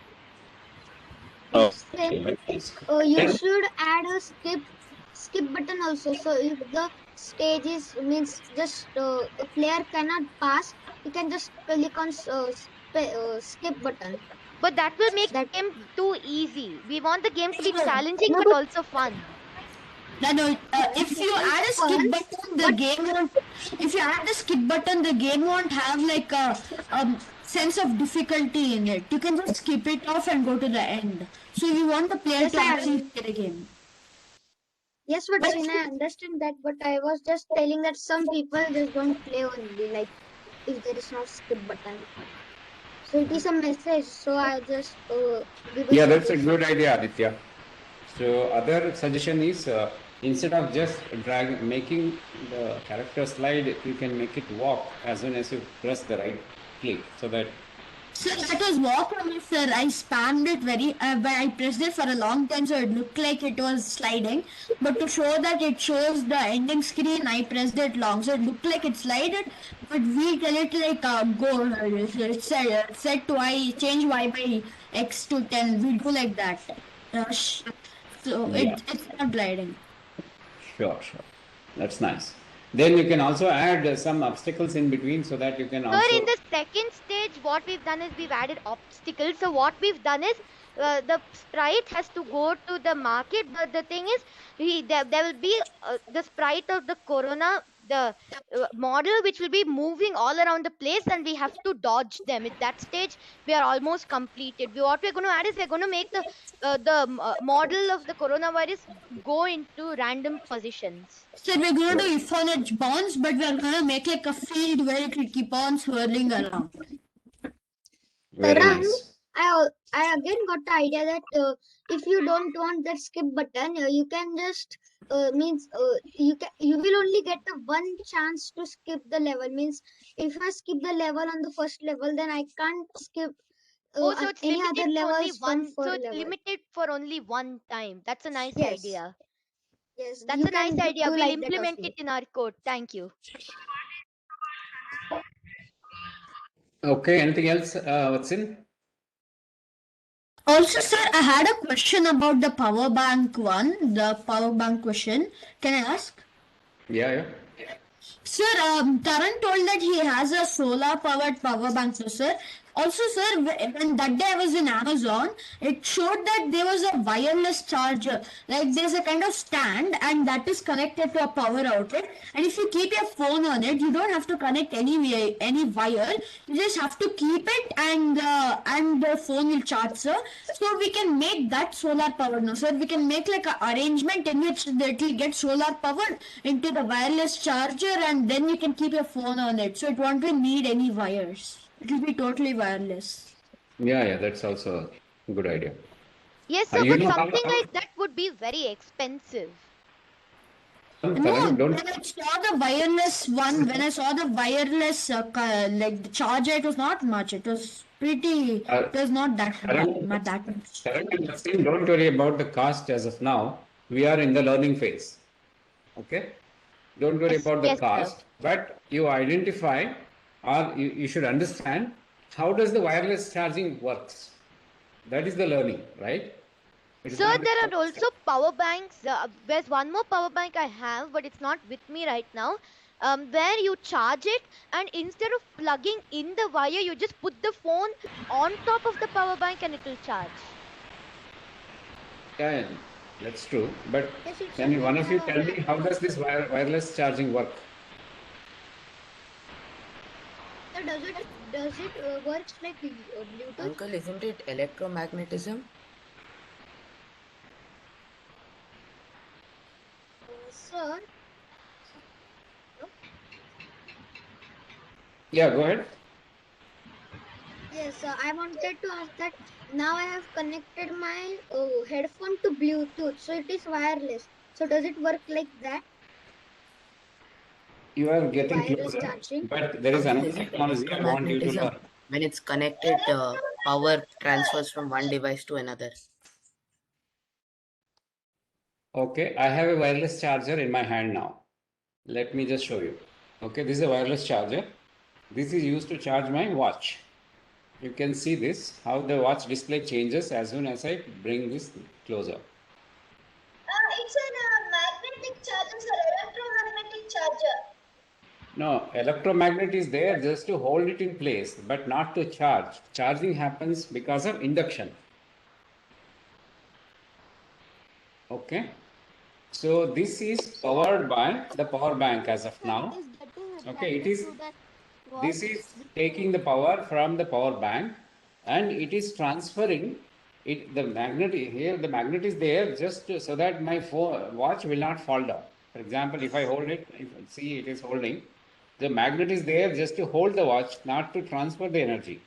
You should add a skip button also. So if the stage is means just a player cannot pass, you can just click on skip button. But that will make the game too easy. We want the game to be challenging but also fun. No, if you add a skip button, the game won't. If you add the skip button, the game won't have like a sense of difficulty in it. You can just skip it off and go to the end. So we want the player to actually play the game. Yes, but I understand that. But I was just telling that some people just don't play only like if there is no skip button. So it is a message. So I just Yeah, that's a good idea, Aditya. So other suggestion is instead of just making the character slide, you can make it walk as soon as you press the right click, so that. Sir, that was walk only, sir. I spammed it but I pressed it for a long time, so it looked like it was sliding. But to show that it shows the ending screen, I pressed it long, so it looked like it slided. But we tell it like go. It's set to I change y by x to 10. We do like that. So Yeah. it's not gliding. Sure. That's nice. Then you can also add some obstacles in between, so that you can also. Sir, in the second stage, what we've done is we've added obstacles. So what we've done is the sprite has to go to the market, but the thing is, there will be the sprite of the corona, the model, which will be moving all around the place, and we have to dodge them. At that stage, we are almost completed. What we're going to add is we're going to make the model of the coronavirus go into random positions. So we're going to do if on edge bounce, but we're going to make like a field where it will keep on swirling around. Very Tarang, nice. I again got the idea that if you don't want that skip button, you can just you will only get the one chance to skip the level. Means if I skip the level on the first level, then I can't skip So it's any other limited for only levels from one. So fourth it's level. limited for only one time. That's a nice Yes. idea. Yes, That's you a nice can idea. do We'll like that implement also. it in our code. Thank you. Okay, anything else, Vatsin? Also, sir, I had a question about the power bank one, the power bank question. Can I ask? Yeah. Sir, Taran told that he has a solar powered power bank, sir. Also, sir, when that day I was in Amazon, it showed that there was a wireless charger. Like there's a kind of stand and that is connected to a power outlet. And if you keep your phone on it, you don't have to connect any wire. You just have to keep it and the phone will charge, sir. So we can make that solar powered now, sir. We can make like an arrangement in which it will get solar powered into the wireless charger and then you can keep your phone on it. So it won't need any wires. It will be totally wireless. Yeah, that's also a good idea. Yes, sir, You but know how- something like that would be very expensive. No, Tarang, don't. when I saw the wireless one, when I saw the wireless, like the charger, it was not much. It was pretty. It was not that Tarang, not that much. Tarang and Justin, don't worry about the cost as of now. We are in the learning phase. Okay? Don't worry Yes, about the yes, sir. cost, but you identify or you should understand how does the wireless charging works. That is the learning, right? It is Sir, not- there are also power banks. There's one more power bank I have, but it's not with me right now. Where you charge it, and instead of plugging in the wire, you just put the phone on top of the power bank and it will charge. Yeah, that's true. But Yes, it's can one of you like tell me how does this wireless charging work? So does it works like Bluetooth? Uncle, isn't it electromagnetism? Sir, Yeah, go ahead. yes, I wanted to ask that now I have connected my headphone to Bluetooth, so it is wireless. So does it work like that? You are getting Wireless closer, charging? but there is Uncle, another isn't technology I want you to electromagnetism learn. when it's connected, power transfers from one device to another? Okay, I have a wireless charger in my hand now. Let me just show you. Okay, this is a wireless charger. This is used to charge my watch. You can see this, how the watch display changes as soon as I bring this closer. It's a magnetic charger or electromagnetic charger. No, electromagnet is there just to hold it in place, but not to charge. Charging happens because of induction. Okay. So this is powered by the power bank as of now. Okay, this is taking the power from the power bank and it is transferring it. The magnet here, the magnet is there just so that my watch will not fall down. For example, if I hold it, see it is holding. The magnet is there just to hold the watch, not to transfer the energy.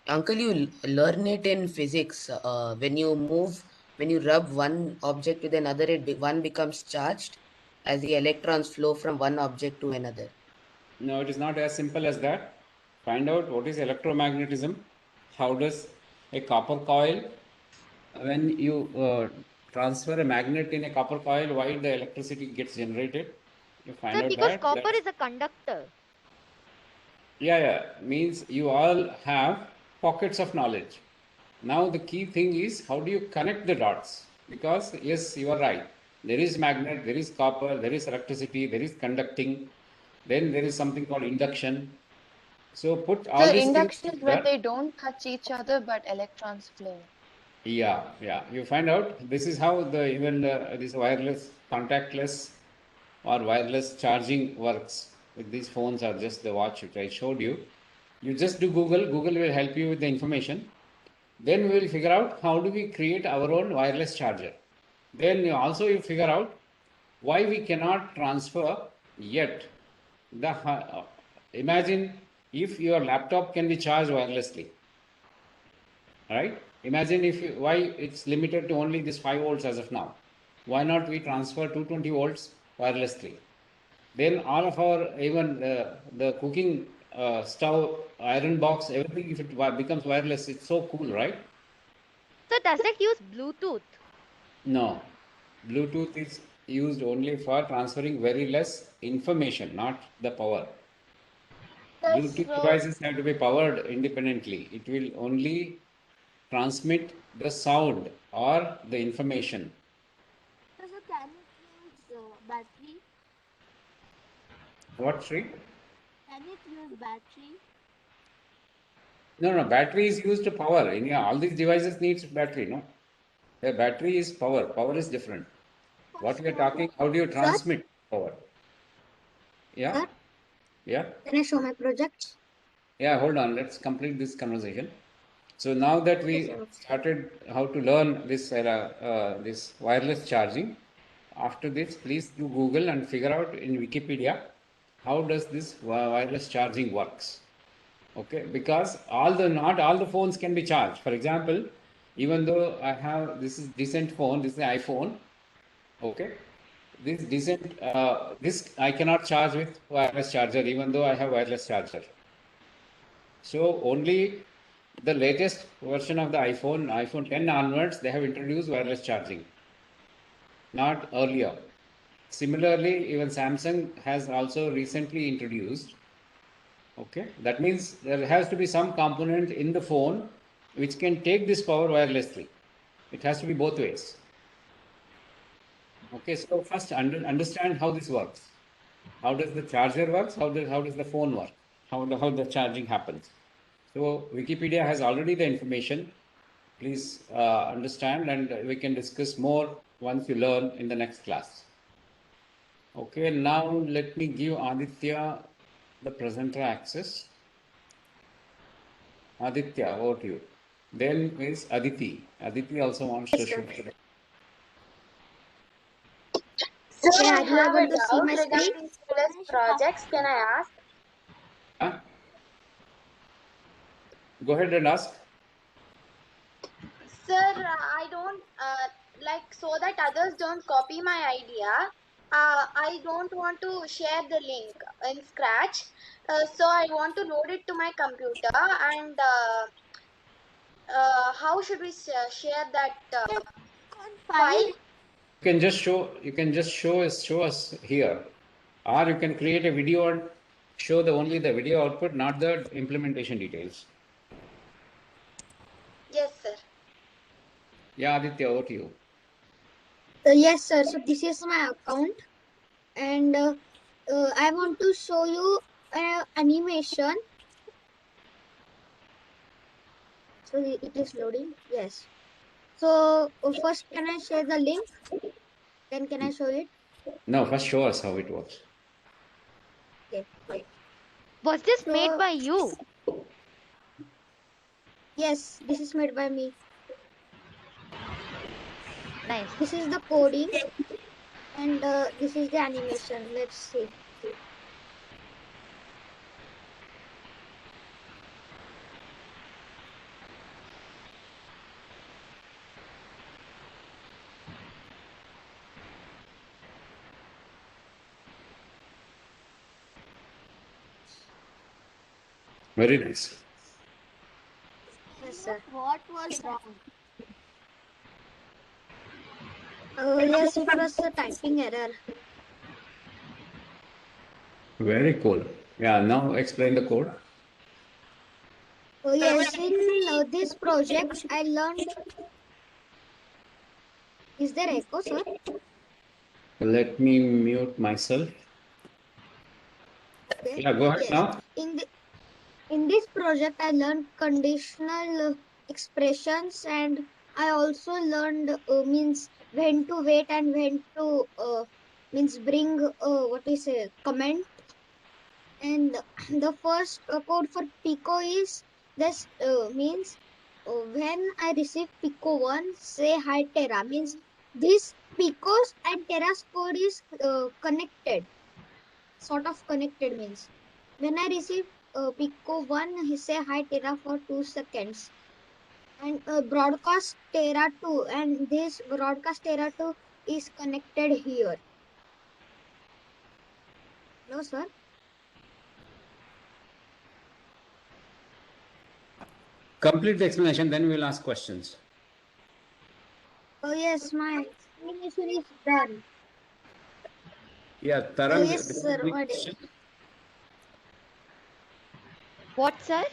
Uncle, you learn it in physics. When you rub one object with another, one becomes charged as the electrons flow from one object to another. No, it is not as simple as that. Find out what is electromagnetism. How does a copper coil, when you transfer a magnet in a copper coil, why the electricity gets generated? You find Sir, out because that. copper is a conductor. Yeah, means you all have pockets of knowledge. Now the key thing is how do you connect the dots? Because yes, you are right. There is magnet, there is copper, there is electricity, there is conducting, then there is something called induction. So put all The these induction things is when together. they don't touch each other, but electrons flow. Yeah. You find out this is how the even this wireless contactless or wireless charging works with these phones or just the watch which I showed you. You just do Google. Google will help you with the information. Then we will figure out how do we create our own wireless charger. Then you figure out why we cannot transfer yet the imagine if your laptop can be charged wirelessly, right? Imagine why it's limited to only this 5 volts as of now. Why not we transfer 220 volts wirelessly? Then all of our even the cooking stove, iron box, everything if it becomes wireless, it's so cool, right? So does it use Bluetooth? No, Bluetooth is used only for transferring very less information, not the power. Bluetooth devices have to be powered independently. It will only transmit the sound or the information. So can it use battery? What, Sri? Can it use battery? No, battery is used to power. All these devices needs battery, no? The battery is power. Power is different. What we are talking, how do you transmit power? Yeah? Yeah? Can I show my project? Yeah, hold on. Let's complete this conversation. So now that we started how to learn this this wireless charging, after this, please do Google and figure out in Wikipedia how does this wireless charging works. Okay, because not all the phones can be charged. For example, even though I have, this is decent phone, this is the iPhone, okay? This decent, this I cannot charge with wireless charger, even though I have wireless charger. So only the latest version of the iPhone 10 onwards, they have introduced wireless charging, not earlier. Similarly, even Samsung has also recently introduced. Okay, that means there has to be some component in the phone which can take this power wirelessly. It has to be both ways. Okay, so first understand how this works. How does the charger works? How does the phone work? How the charging happens? So Wikipedia has already the information. Please understand, and we can discuss more once you learn in the next class. Okay, now let me give Aditya the presenter access. Aditya, over to you. Then is Aditi. Aditi also wants to show. Sir, Yeah, I are you have a able to see doubt my screen? regarding school's projects. Can I ask? Huh? Go ahead and ask. Sir, I don't like so that others don't copy my idea. I don't want to share the link in Scratch. So I want to load it to my computer. And how should we share that file? You can just show us here, or you can create a video and show only the video output, not the implementation details. Yes, sir. Yeah, Aditya, over to you. Yes, sir. So this is my account, and I want to show you an animation. So it is loading. Yes. So first, can I share the link? Then can I show it? No, first show us how it works. Okay. Wait. Was this made by you? Yes, this is made by me. Nice. This is the coding, and this is the animation. Let's see. Very nice. Yes, sir. What was wrong? Yes, it was a typing error. Very cool. Yeah, now explain the code. Yes, in this project, I learned. Is there echo, sir? Let me mute myself. Okay. Yeah, go ahead Yes. now. In this project, I learned conditional expressions, and I also learned means when to wait and when to means bring what we say comment. And the first code for Pico is this means when I receive Pico 1, say hi Terra, means this Pico's and Terra's code is connected, sort of connected means when I receive Pico 1, he say hi Terra for 2 seconds, and broadcast Terra 2, and this broadcast Terra 2 is connected here. No, sir. Complete the explanation, then we'll ask questions. Oh yes, my explanation is done. Yeah, Tarang. Yes, sir. What, sir?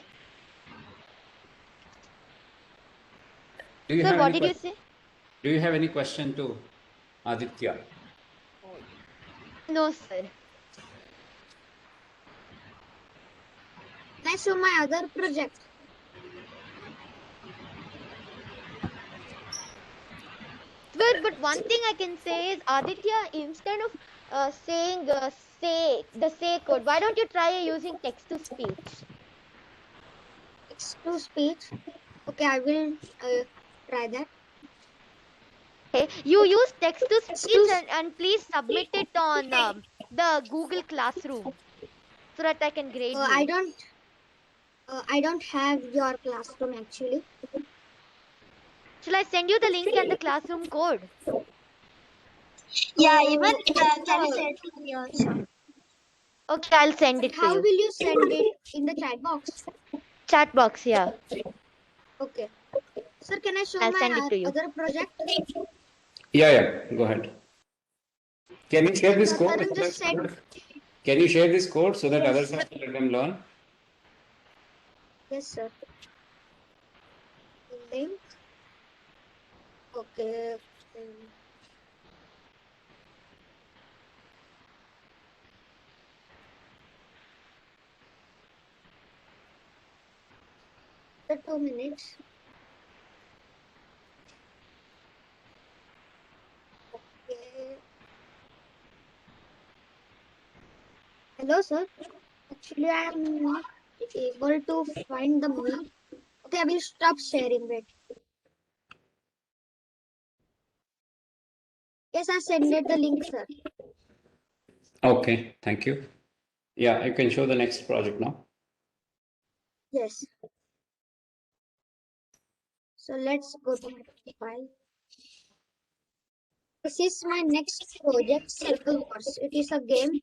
Do you Sir, have what any did you say? Do you have any question to Aditya? No, sir. Can I show my other project? But one thing I can say is, Aditya, instead of saying the say code, why don't you try using text to speech? Text to speech. Okay, I will try that. Okay, you use text to speech and please submit it on the Google Classroom so that I can grade you. I don't have your classroom actually. Shall I send you the link and the classroom code? Yeah, even can you send it to me also? Okay, I'll send it to How you. will you send it in the chat box? Chat box, yeah. Okay. Sir, can I show I'll my send it to you. other project? Yeah, go ahead. Can you share this code? Tarun just said. Can you share this code so that others can let them learn? Yes, sir. Link. Okay. The 2 minutes. Okay. Hello, sir. Actually, I am not able to find the meet. Okay, I will stop sharing it. Yes, I sent it the link, sir. Okay, thank you. Yeah, I can show the next project now. Yes. So let's go to my file. This is my next project, Circle Wars. It is a game.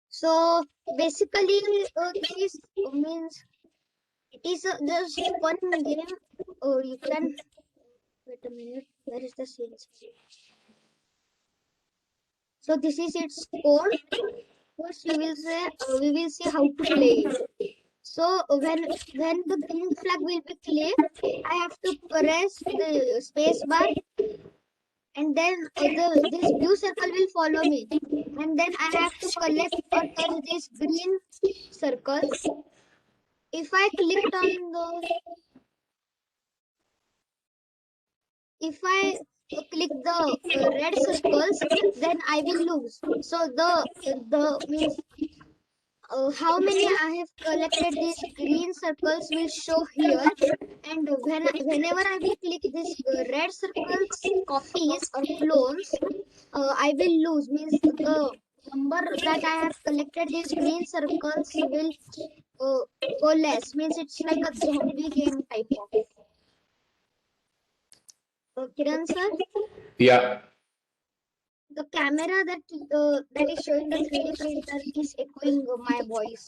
So basically, this means it is just one game. You can wait a minute. Where is the sales? So this is its code. First, we will see how to play it. So when the green flag will be clear, I have to press the space bar, and then this blue circle will follow me, and then I have to collect or touch these green circles. If I clicked on those, if I click the red circles, then I will lose. So the means how many I have collected these green circles will show here, and whenever I will click these red circles copies or clones, I will lose. Means the number that I have collected these green circles will go less. Means it's like a zombie game type of. Kiran sir, Yeah. the camera that is showing the 3D printer is echoing my voice.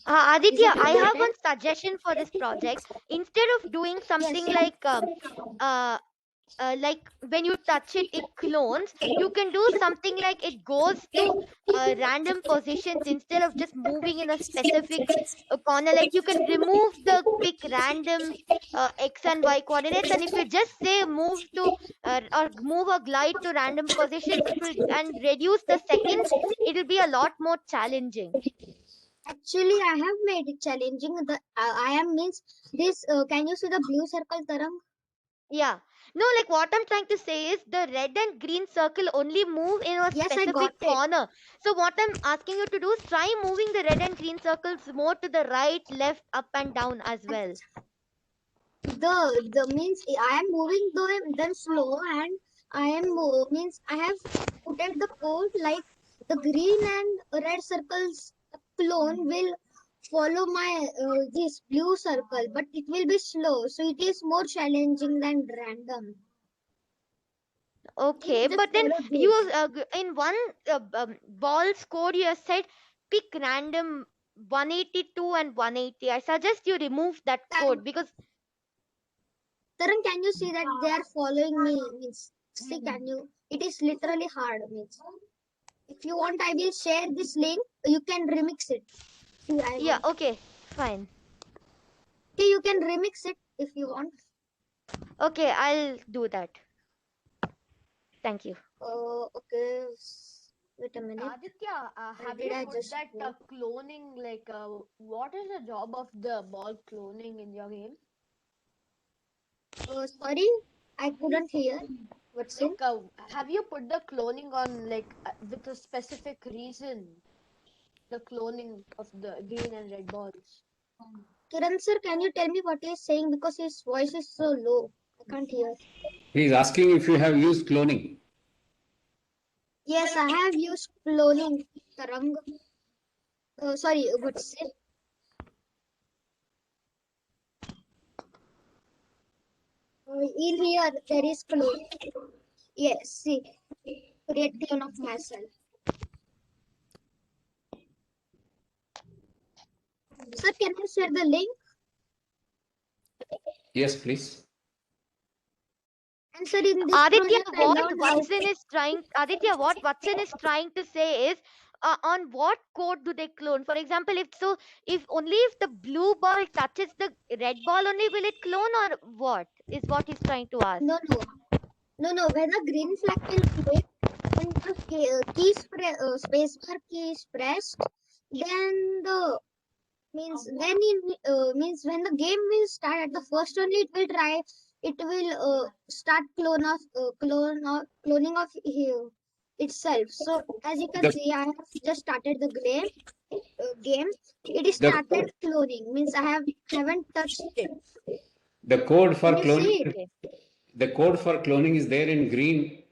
Aditya, Is it I have updated? one suggestion for this project. Instead of doing something Yes. like when you touch it, it clones. You can do something like it goes to random positions instead of just moving in a specific corner. Like you can remove the pick random x and y coordinates, and if you just say move to or move or glide to random positions, it will and reduce the seconds. It will be a lot more challenging. Actually, I have made it challenging. The I am means this. Can you see the blue circle, Tarang? Yeah. No, like what I'm trying to say is the red and green circle only move in a Yes, I got specific it. corner. So what I'm asking you to do is try moving the red and green circles more to the right, left, up and down as well. The means I am moving them slow, and I am means I have put at the code like the green and red circles clone will follow my this blue circle, but it will be slow, so it is more challenging than random. Okay, Just but then follow you this. in one ball's code you have said pick random 182 and 180. I suggest you remove that code because Taran, can you see that they are following me? Means, see, can you? It is literally hard. Means, if you want, I will share this link. You can remix it. See, yeah, okay, fine. Okay, you can remix it if you want. Okay, I'll do that. Thank you. Okay. Wait a minute. Aditya, have you put that cloning, like, what is the job of the ball cloning in your game? Sorry, I couldn't hear. What's like, have you put the cloning on, like, with a specific reason? The cloning of the green and red balls. Kiran sir, can you tell me what he is saying, because his voice is so low? I can't hear. He is asking if you have used cloning. Yes, I have used cloning, Tarang. Sorry, what's it? In here there is clone. Yes, see, create clone of myself. Sir, can I share the link? Yes, please. And sir, in this Aditya, project, I what learned how. Watson is trying to say is, on what code do they clone? For example, if only if the blue ball touches the red ball only will it clone, or what is what he's trying to ask? No. When the green flag will click and the spacebar key is pressed, then the means when the game will start at the first only it will start cloning of itself. So as you can The, see, I have just started the game. It is started cloning, means I haven't touched it. the code for Can you see cloning. it? The code for cloning is there in green,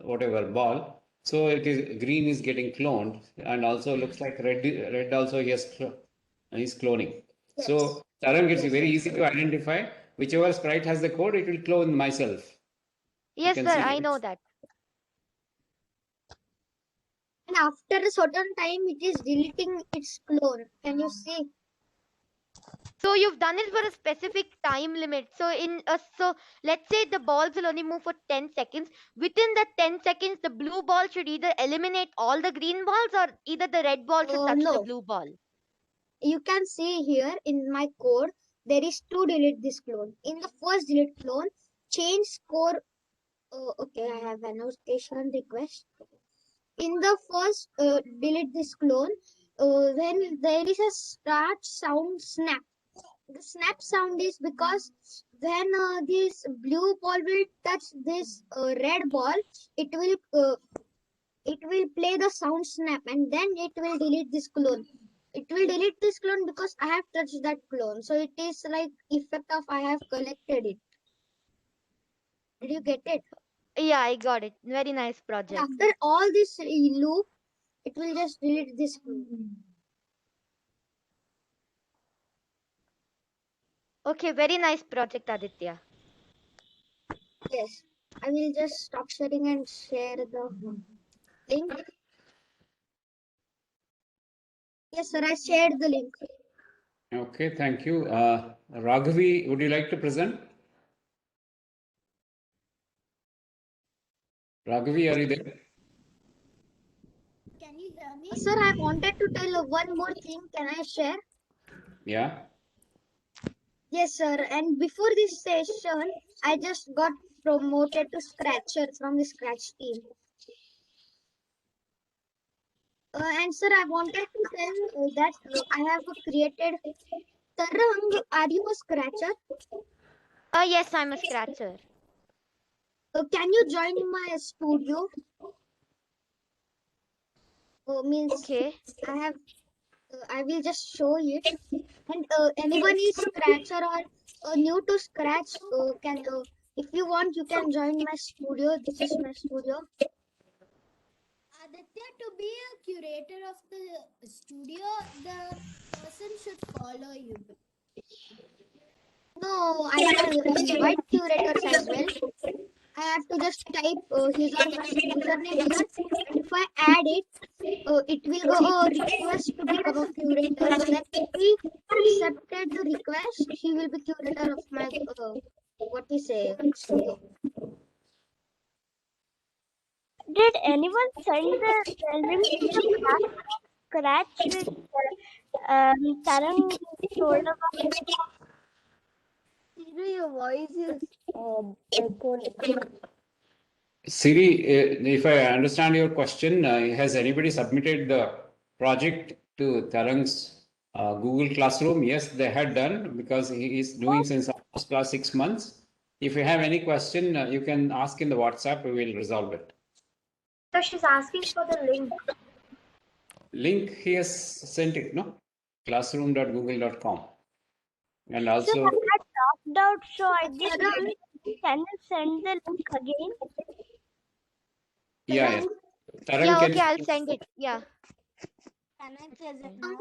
whatever ball. So it is green is getting cloned, and also looks like red also is cloning. Yes. So Tarang, it's very easy to identify. Whichever sprite has the code, it will clone myself. Yes, sir, I know that. And after a certain time, it is deleting its clone. Can you see? So you've done it for a specific time limit. So so let's say the balls will only move for 10 seconds. Within the 10 seconds, the blue ball should either eliminate all the green balls, or either the red ball should touch the blue ball. You can see here in my code, there is two delete this clone. In the first delete clone, change score. Okay, I have annotation request. In the first delete this clone, when there is a start sound snap. The snap sound is because when this blue ball will touch this red ball, it will play the sound snap, and then it will delete this clone. It will delete this clone because I have touched that clone. So it is like effect of I have collected it. Did you get it? Yeah, I got it. Very nice project. After all this loop, it will just delete this clone. Okay, very nice project, Aditya. Yes, I will just stop sharing and share the link. Yes, sir, I shared the link. Okay, thank you. Raghavi, would you like to present? Raghavi, are you there? Can you hear me? Sir, I wanted to tell one more thing. Can I share? Yeah. Yes, sir. And before this session, I just got promoted to Scratcher from the Scratch team. And sir, I wanted to tell that I have created. Tarang, are you a Scratcher? Yes, I'm a Scratcher. Can you join my studio? Okay. I will just show it. And anyone is Scratcher or new to Scratch, if you want, you can join my studio. This is my studio. Aditya, to be a curator of the studio, the person should follow you. No, I can invite curators as well. I have to just type his or my username here, and if I add it, it will go request to become a curator. Then if he accepted the request, he will be curator of my studio. Did anyone send the link to the Scratch with Tarang told about? Your voice is echoing. Siri, if I understand your question, has anybody submitted the project to Tarang's Google Classroom? Yes, they had done, because he is doing since almost last 6 months. If you have any question, you can ask in the WhatsApp, we will resolve it. So she's asking for the link. Link, he has sent it, no? Classroom.google.com. And also. So I had dropped out, so I did. Can you send the link again? Yeah. Tarang, yeah, okay, I'll send it. Yeah. Can I present now?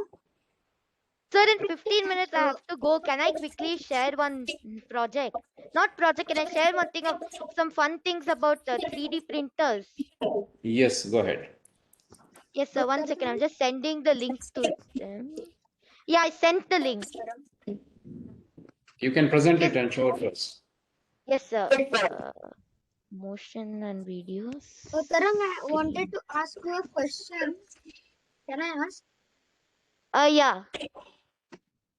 Sir, in 15 minutes I have to go. Can I quickly share one project? Not project, can I share one thing of some fun things about 3D printers? Yes, go ahead. Yes, sir. 1 second. I'm just sending the link to them. Yeah, I sent the link. You can present it and show it first. Yes, sir. Motion and videos. Tarang, I wanted to ask you a question. Can I ask? Yeah.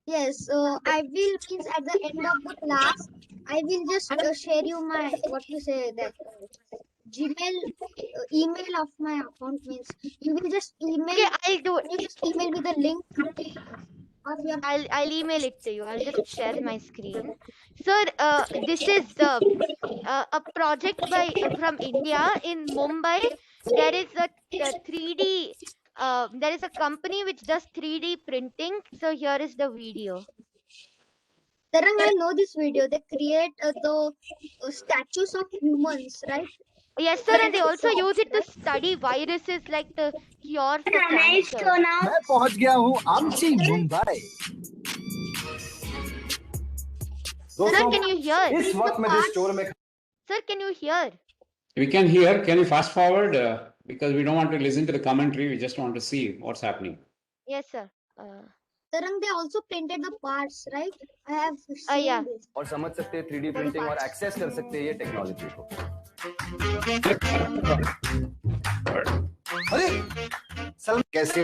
Yes, I will means at the end of the class, I will just share you my what you say that Gmail email of my account means you will just email. Okay, I'll do it. You just email me the link of your. I'll email it to you. I'll just share my screen. Sir, this is a project by from India in Mumbai. There is a 3D. There is a company which does 3D printing. So here is the video. Tarang, I know this video. They create the statues of humans, right? Yes, sir, and they also use it to study viruses like the cure for cancer. मैं पहुंच गया हूं आमची Mumbai. Sir, can you hear? इस वक्त मैं जिस store में. Sir, can you hear? We can hear. Can you fast forward? Because we don't want to listen to the commentary. We just want to see what's happening. Yes, sir. Tarang, they also printed the parts, right? I have seen yeah. this. और समझ सकते हैं 3D printing और access कर सकते हैं ये technology को. अरे सलमान कैसे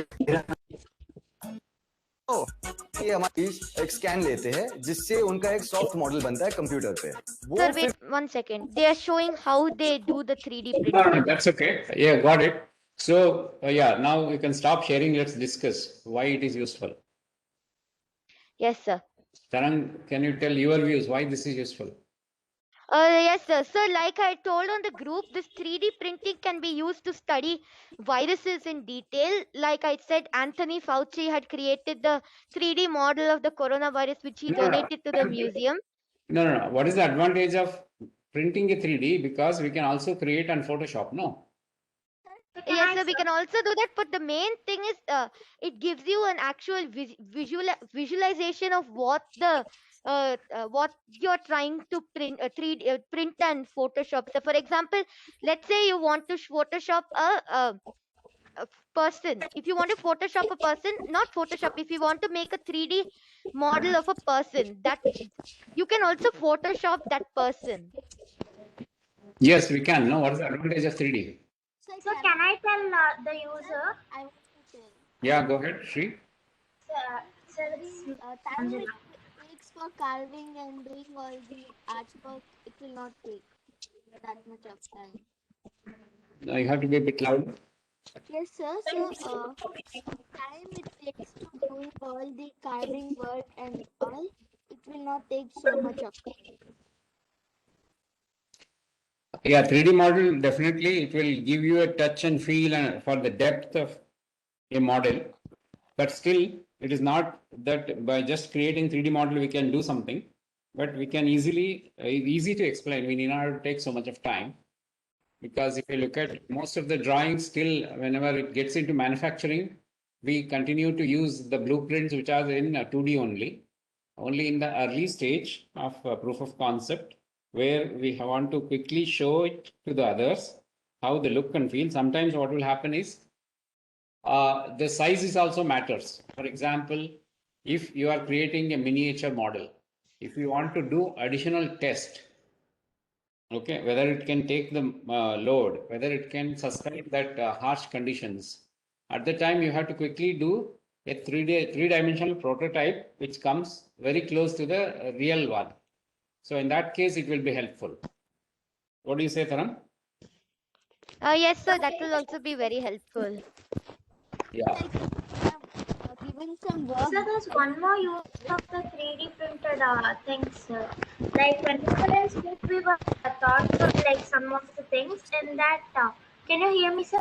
ये हमारी एक स्कैन लेते हैं जिससे उनका एक सॉफ्ट मॉडल बनता है कंप्यूटर पे. Sir, wait 1 second. They are showing how they do the 3D printing. No, that's okay. Yeah, got it. So, yeah, now we can stop sharing. Let's discuss why it is useful. Yes, sir. Tarang, can you tell your views why this is useful? Yes, sir. Sir, like I told on the group, this 3D printing can be used to study viruses in detail. Like I said, Anthony Fauci had created the 3D model of the coronavirus, which he donated to the museum. No. What is the advantage of printing a 3D? Because we can also create on Photoshop, no? Yes, sir, we can also do that. But the main thing is, it gives you an actual visualization of what the what you're trying to print, print and Photoshop. So, for example, let's say you want to Photoshop a person. If you want to Photoshop a person, not Photoshop. If you want to make a 3D model of a person, that you can also Photoshop that person. Yes, we can. No, what is the advantage of 3D? So can I tell the user? I want to tell. Yeah, go ahead, Shri. Time it takes for carving and doing all the artwork, it will not take that much of time. No, you have to be a bit loud. Yes, sir. So, time it takes to doing all the carving work and all, it will not take so much of time. Yeah, 3D model, definitely it will give you a touch and feel and for the depth of a model. But still, it is not that by just creating 3D model we can do something. But we can easy to explain. We need not take so much of time. Because if you look at most of the drawings, still whenever it gets into manufacturing, we continue to use the blueprints which are in 2D only. Only in the early stage of proof of concept, where we want to quickly show it to the others, how they look and feel. Sometimes what will happen is the size is also matters. For example, if you are creating a miniature model, if you want to do additional test, okay, whether it can take the load, whether it can sustain that harsh conditions, at the time you have to quickly do a three-dimensional prototype which comes very close to the real one. So in that case, it will be helpful. What do you say, Taram? Yes, sir, that will also be very helpful. Yeah. Given some work. So there's one more use of the 3D printed things. Like when we were in school, we were taught like some of the things in that. Can you hear me, sir?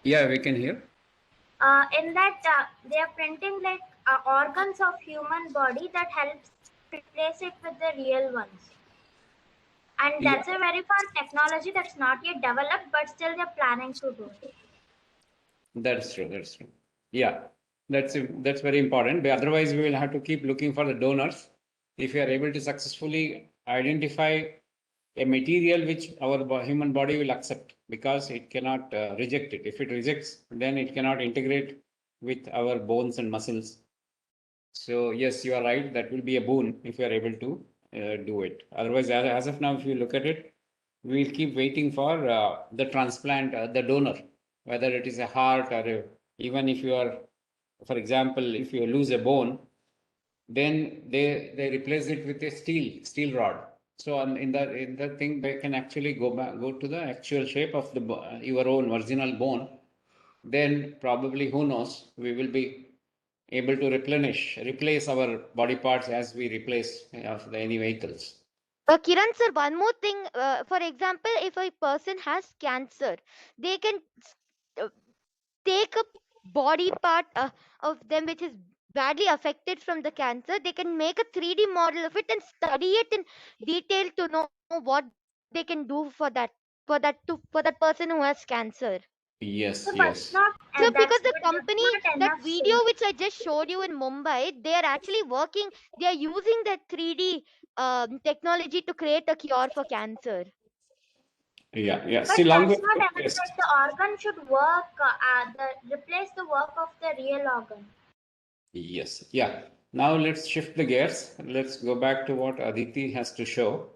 Yeah, we can hear. In that they are printing like organs of human body that helps replace it with the real ones. And that's a very fun technology that's not yet developed, but still they're planning to do it. That's true. That's true. Yeah. That's very important. But otherwise, we will have to keep looking for the donors. If you are able to successfully identify a material which our human body will accept, because it cannot reject it. If it rejects, then it cannot integrate with our bones and muscles. So yes, you are right. That will be a boon if you are able to do it. Otherwise, as of now, if you look at it, we will keep waiting for the transplant, the donor, whether it is a heart or even if you are, for example, if you lose a bone, then they replace it with a steel rod. So in the thing, they can actually go to the actual shape of the your own original bone. Then probably, who knows, we will be able to replace our body parts as we replace any vehicles. Kiran sir, one more thing. For example, if a person has cancer, they can take a body part of them which is badly affected from the cancer. They can make a 3D model of it and study it in detail to know what they can do for that person who has cancer. Yes, So, but yes. not So that's because the but company, that's not that enough video safe. which I just showed you in Mumbai, they are actually working, they are using that 3D technology to create a cure for cancer. Yeah. But Still long way that's not to enough. test. Like, the organ should work, replace the work of the real organ. Yes. Yeah. Now let's shift the gears. Let's go back to what Aditi has to show.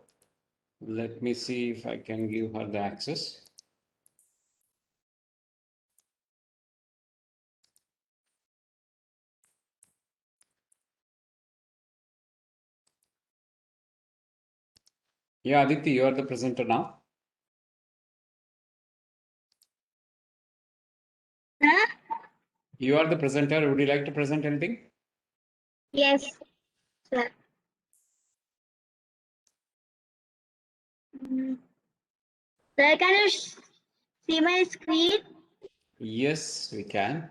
Let me see if I can give her the access. Yeah, Aditi, you are the presenter now. Huh? You are the presenter. Would you like to present anything? Yes, sir. Sir, can you see my screen? Yes, we can.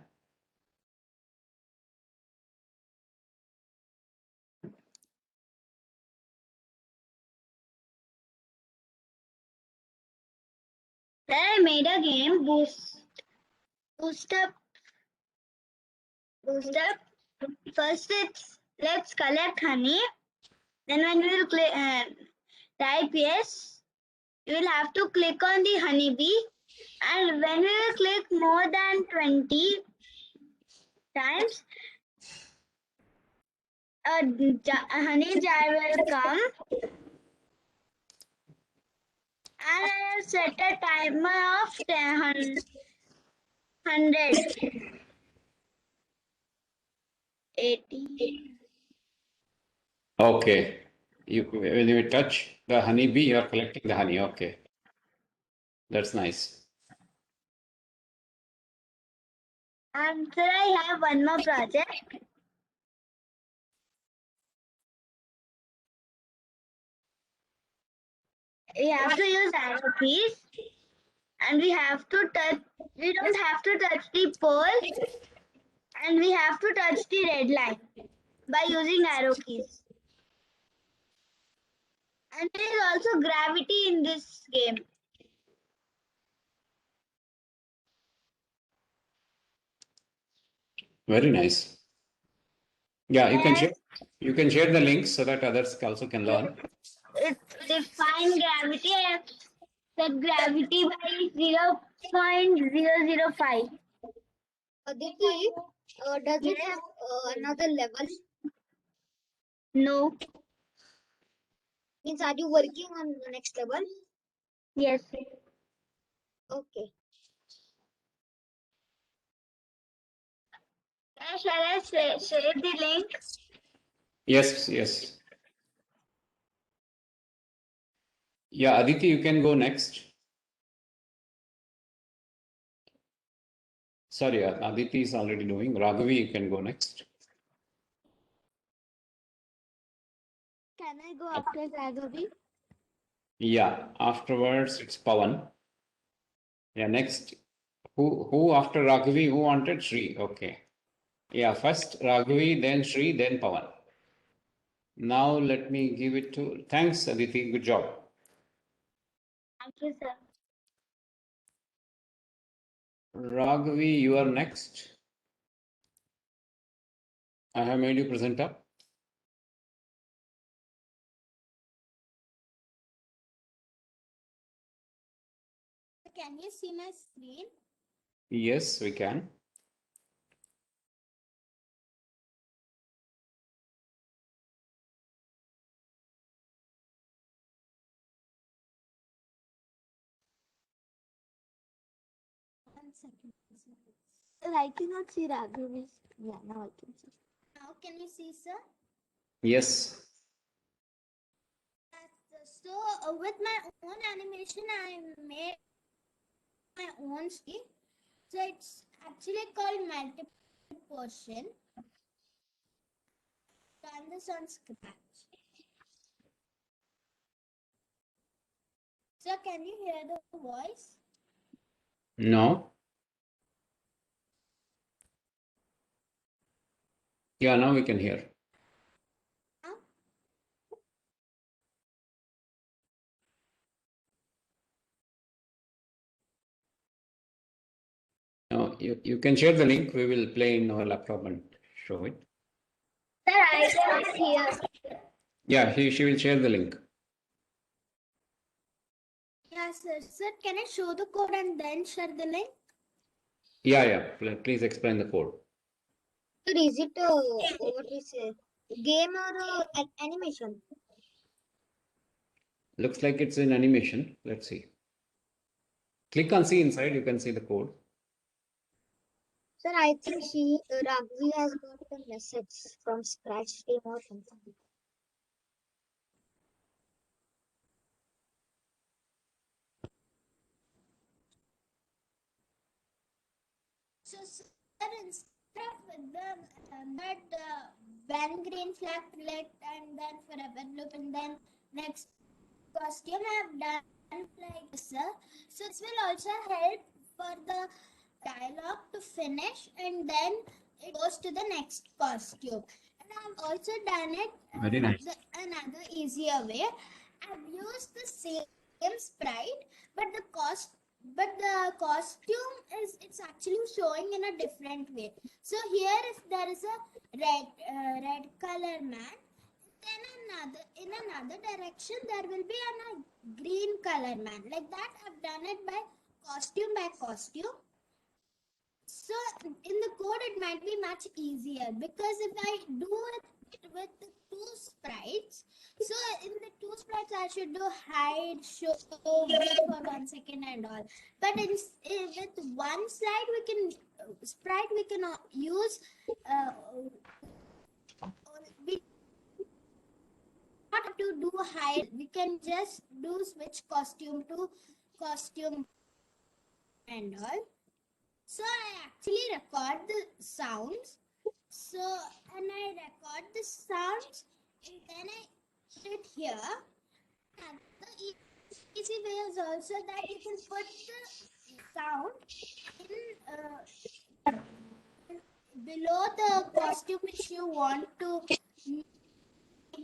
Sir, I made a game, boost up. First, let's collect honey. Then when we will type yes, you will have to click on the honeybee, and when we will click more than 20 times, a honey jar will come, and I have set a timer of 100. 80. Okay. When you touch the honeybee, you are collecting the honey. Okay. That's nice. And sir, I have one more project. We have to use arrow keys, and we have to touch. We don't have to touch the pole, and we have to touch the red line by using arrow keys. And there is also gravity in this game. Very nice. Yeah, you can share the links so that others also can learn. It's define gravity. I have set gravity by 0.005. Aditi, does it have another level? No. Means, are you working on the next level? Yes. Okay. Shall I share the link? Yes. Yeah, Aditi, you can go next. Sorry, Aditi is already doing. Raghavi, you can go next. Can I go after Raghavi? Yeah, afterwards it's Pawan. Yeah, next. Who after Raghavi? Who wanted Shri? Okay. Yeah, first Raghavi, then Shri, then Pawan. Now let me give it to. Thanks, Aditi. Good job. Thank you, sir. Raghavi, you are next. I have made you presenter. Can you see my screen? Yes, we can. One second. Sir, I cannot see Raghav. Yeah, now I can see. Now can you see, sir? Yes. So with my own animation, I made my own screen. So it's actually called multiple portion. Done this on Scratch. So can you hear the voice? No. Yeah, now we can hear. No, you can share the link. We will play in our laptop and show it. Sir, I can hear. Yeah, she will share the link. Yeah, sir. Sir, can I show the code and then share the link? Yeah. Please explain the code. Sir, is it what we say, game or animation? Looks like it's in animation. Let's see. Click on see inside. You can see the code. Sir, I think Raghavi has got a message from Scratch team or something. So, sir, instead of when green flag select and then forever loop and then next costume, I have done like this, sir. So this will also help for the dialogue to finish and then it goes to the next costume. And I've also done it Very nice. another easier way. I've used the same sprite, but the costume is it's actually showing in a different way. So here, if there is a red color man, then in another direction there will be a green color man. Like that, I've done it by costume. So in the code, it might be much easier because if I do it with the two sprites, so in the two sprites I should do hide, show, wait for 1 second and all. But with one slide, we can use. We not have to do hide. We can just do switch costume to costume and all. So I actually record the sounds. So and I record the sounds and then I put it here. And the easy way is also that you can put the sound in below the costume which you want to make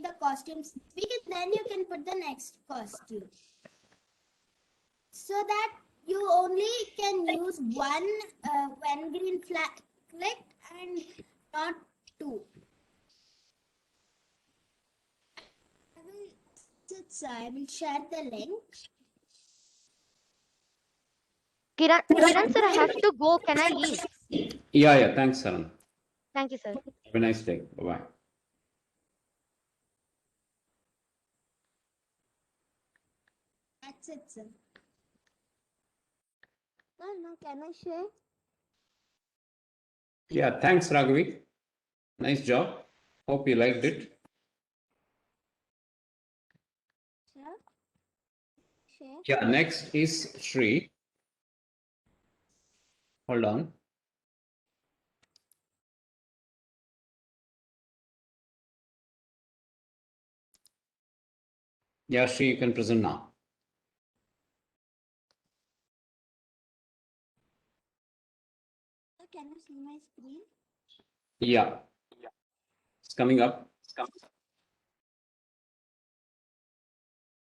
the costume speak, and then you can put the next costume. So that you only can use one when green flag clicked and not two. I will share the link. Kiran sir, I have to go. Can I leave? Yeah. Thanks, Saran. Thank you, sir. Have a nice day. Bye-bye. That's it, sir. Now can I share? Yeah, thanks, Raghavi. Nice job. Hope you liked it. Share. Yeah, next is Shri. Hold on. Yeah, Shri, you can present now. Can you see my screen? Yeah. It's coming up.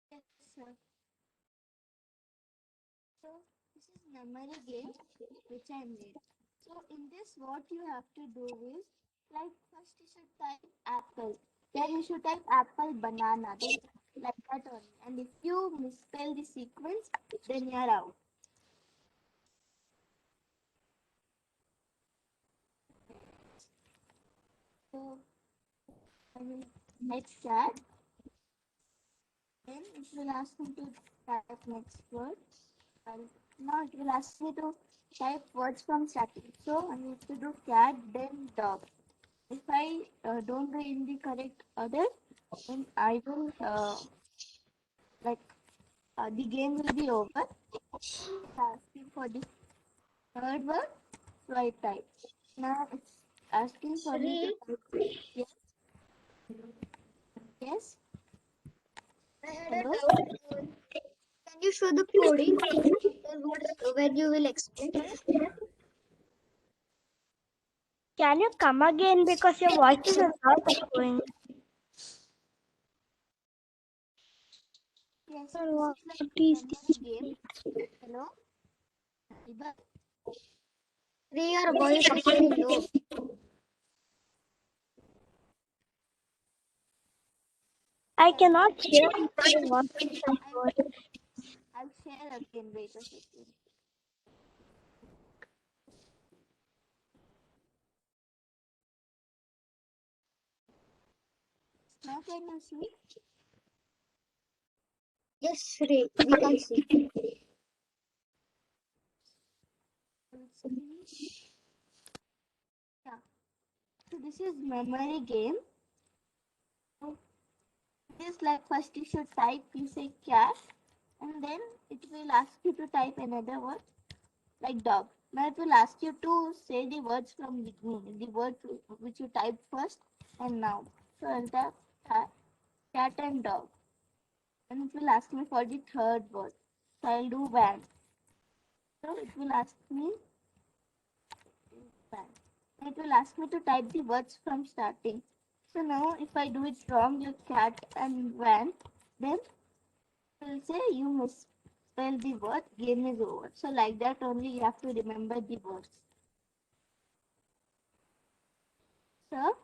Yes, sir. So this is memory game which I made. So in this, what you have to do is Like first you should type apple, then you should type apple banana, then like that only. And if you misspell the sequence, then you're out. So I will next chat. Then it will ask me to type next word. And now it will ask me to type words from starting. So I need to do cat, then dog. If I don't do in the correct order, then I will the game will be over. It's asking for the third word, so I type. Now it's asking for me to type. Yes. Yes. I had Hello. a doubt. Can you show the coding when you will explain? Can you come again because your voice is not going? Yes. Sir, This what is like is memory game. Hello. Iba. Your voice is very low. I cannot hear what I'll share again. Wait a second. Now can you see? Yes, Shri, we can see. Yeah. So this is memory game. So it is like first you should type, you say cat, and then it will ask you to type another word like dog. Now it will ask you to say the words from beginning, the word which you typed first and now. So I'll type cat and dog. And it will ask me for the third word. So I'll do van. So it will ask me van. And it will ask me to type the words from starting. So now if I do it wrong, like cat and van, then it will say you misspell the word, game is over. So like that only you have to remember the words. So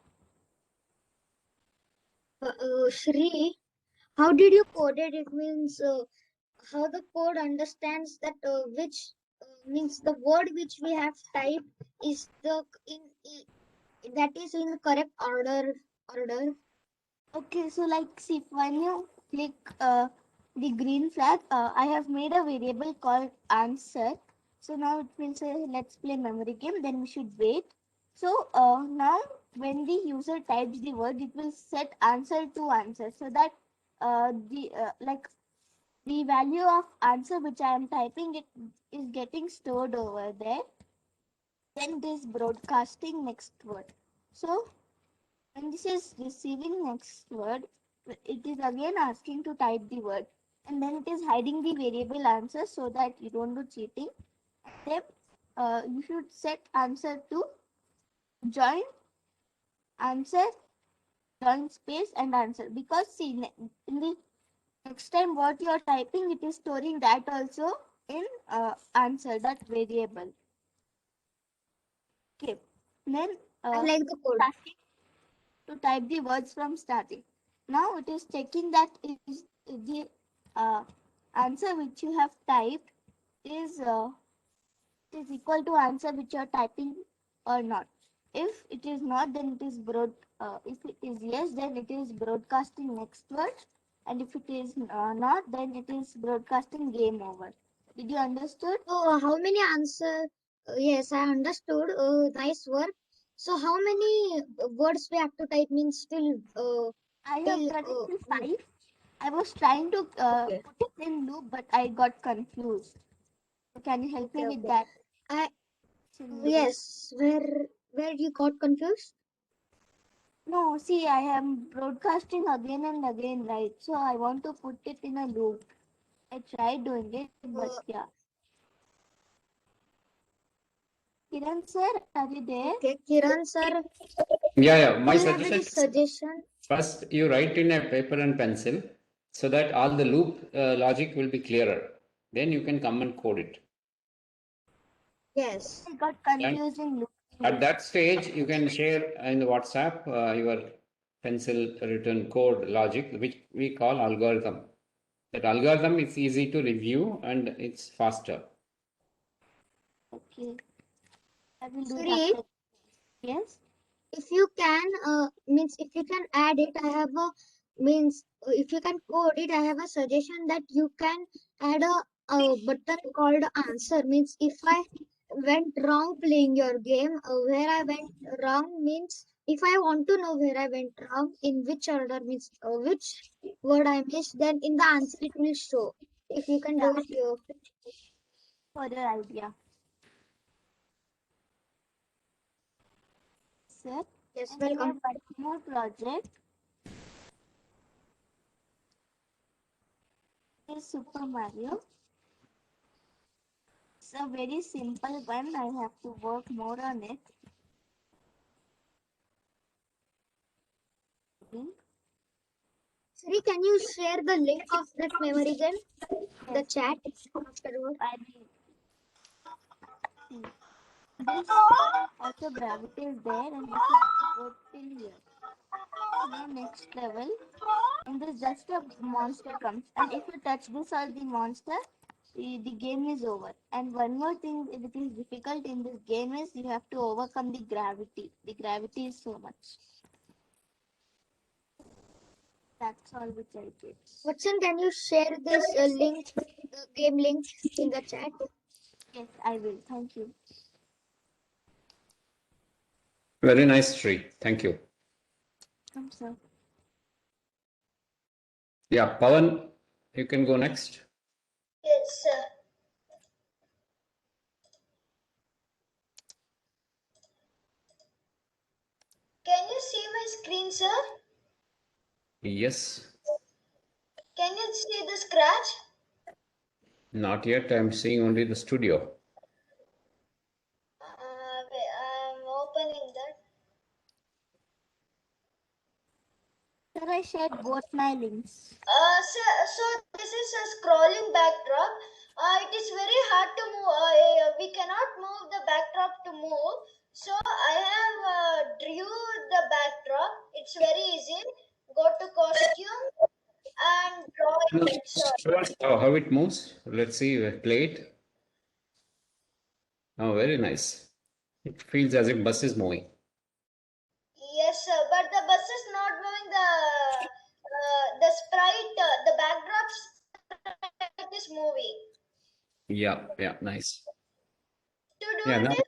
Shri, how did you code it? It means how the code understands that which means the word which we have typed is that is in the correct order. okay, so like see when you click the green flag, I have made a variable called answer. So now it will say let's play memory game. Then we should wait. So now when the user types the word, it will set answer to answer so that the value of answer which I am typing it is getting stored over there. Then it is broadcasting next word. So when this is receiving next word, it is again asking to type the word, and then it is hiding the variable answer so that you don't do cheating. And then you should set answer to join answer, join space and answer, because see in the next time what you are typing, it is storing that also in answer, that variable. Okay. Then I like the code. To type the words from starting. Now it is checking that is the answer which you have typed is equal to answer which you are typing or not. If it is not, then it is if it is yes, then it is broadcasting next word, and if it is not, then it is broadcasting game over. Did you understood? So how many answer? Yes, I understood. Nice work. So how many words we have to type means still? I have done it till 5. I was trying to put it in loop, but I got confused. So can you help me with that? Yes, where you got confused? No, see, I am broadcasting again and again, right? So I want to put it in a loop. I tried doing it, but yeah. Kiran sir, are you there? Okay, Kiran sir. Yeah. My Do you have any suggestion. suggestion? First, you write in a paper and pencil so that all the loop logic will be clearer. Then you can come and code it. Yes. I got confused in loop. At that stage, you can share in WhatsApp your pencil written code logic, which we call algorithm. That algorithm is easy to review and it's faster. Okay. I will do Sri, that. Yes. if you can, means if you can add it, I have a means if you can code it, I have a suggestion that you can add a button called answer. Means if I went wrong playing your game, where I went wrong means if I want to know where I went wrong, in which order means which word I missed, then in the answer it will show. If you can do it, For your idea. Sir. yes, And we have welcome. one more project. Is Super Mario. It's a very simple one. I have to work more on it. Sri, can you share the link of that memory game? The chat afterward. I will. This also gravity is there and this is go till here. Now next level. And this just a monster comes. And if you touch this or the monster, the game is over. And one more thing which is difficult in this game is you have to overcome the gravity. The gravity is so much. That's all which I did. Watson, can you share this link, the game link in the chat? Yes, I will. Thank you. Very nice, Sri. Thank you. Come, sir. Yeah, Pawan, you can go next. Yes, sir. Can you see my screen, sir? Yes. Can you see the scratch? Not yet. I'm seeing only the studio. Wait, I'm opening that. Sir, I shared both my links. So this is a scrolling backdrop. It is very hard to move. We cannot move the backdrop to move. So I have drew the backdrop. It's very easy. Go to costume and draw it. So, How it moves? Let's see. Play it. Oh, very nice. It feels as if bus is moving. yes, sir. But the bus is not moving. The sprite, the backdrops is moving. Yeah, nice. To do this,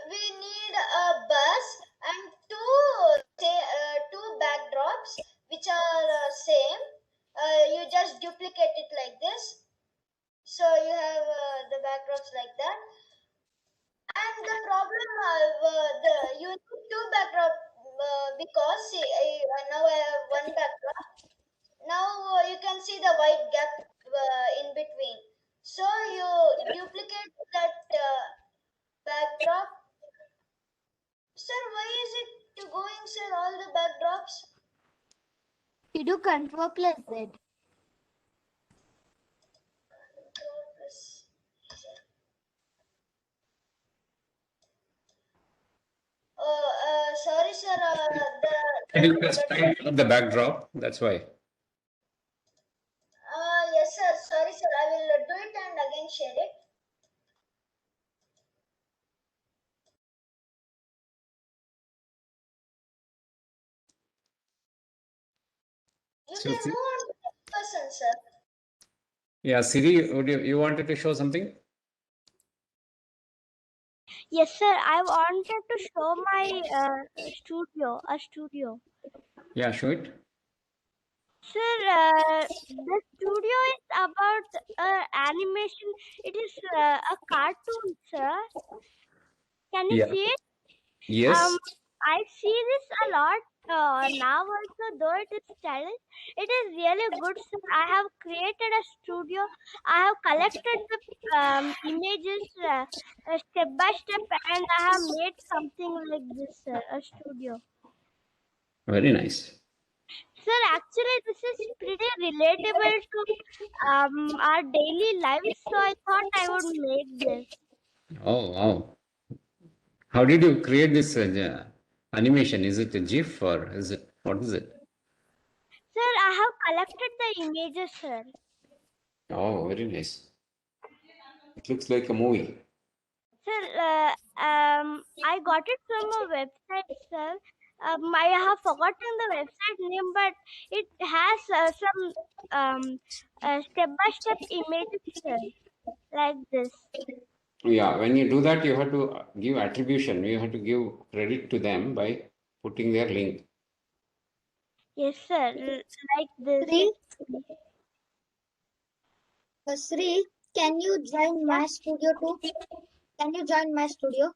we need a bus and two backdrops which are same. You just duplicate it like this. So you have the backdrops like that. And the problem, you need two backdrops because see, now I have one backdrop. Now you can see the white gap in between. So you duplicate that backdrop. Sir, why is it going, sir, all the backdrops? You do Control plus Z. Sorry, sir. You press the backdrop. That's why. Yes, sir. Sorry, sir. I will do it and again share it. You So, can move on to the next person, sir. Yeah, Siri, you wanted to show something? Yes, sir. I wanted to show my studio. Yeah, show it. Sir, the studio is about animation. It is a cartoon, sir. Can you see it? Yes. I see this a lot now also, though it is challenge. It is really good, sir. I have created a studio. I have collected the images step by step, and I have made something like this, sir, a studio. Very nice. Sir, actually, this is pretty relatable to our daily lives, so I thought I would make this. Oh, wow. How did you create this animation? Is it a GIF or is it, what is it? Sir, I have collected the images, sir. Oh, very nice. It looks like a movie. Sir, I got it from a website, sir. I have forgotten the website name, but it has some step-by-step images, sir, like this. Yeah, when you do that, you have to give attribution. You have to give credit to them by putting their link. Yes, sir, like this. Sri, can you join my studio too? Can you join my studio?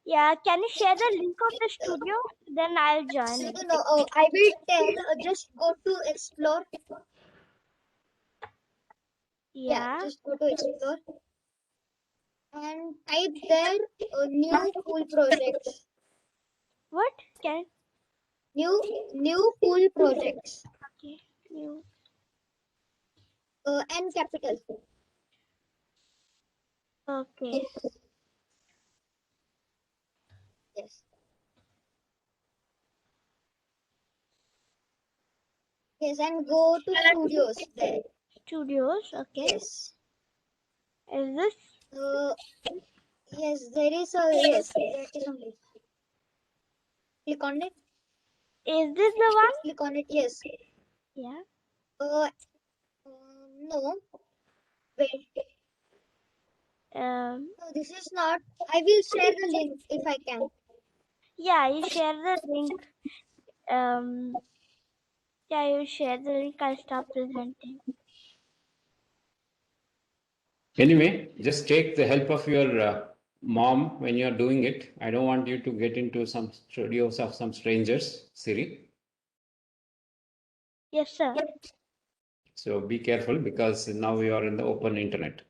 Yeah, can you share the link of the studio? Then I'll join it. No, I will tell. Just go to explore. Yeah. Just go to explore and type there new cool projects. What? Can new cool projects. Okay. New. And capital. Okay. Yes. Yes, and go to studios there. Studios, okay. Yes. Is this? Yes, there is a yes. That is only. Click on it. Is this the one? Click on it. Yes. Yeah. No. Wait. No, this is not. I will share the link if I can. Yeah, you share the link. Yeah, you share the link. I'll stop presenting. Anyway, just take the help of your mom when you're doing it. I don't want you to get into some studios of some strangers, Siri. Yes, sir. So be careful because now we are in the open internet.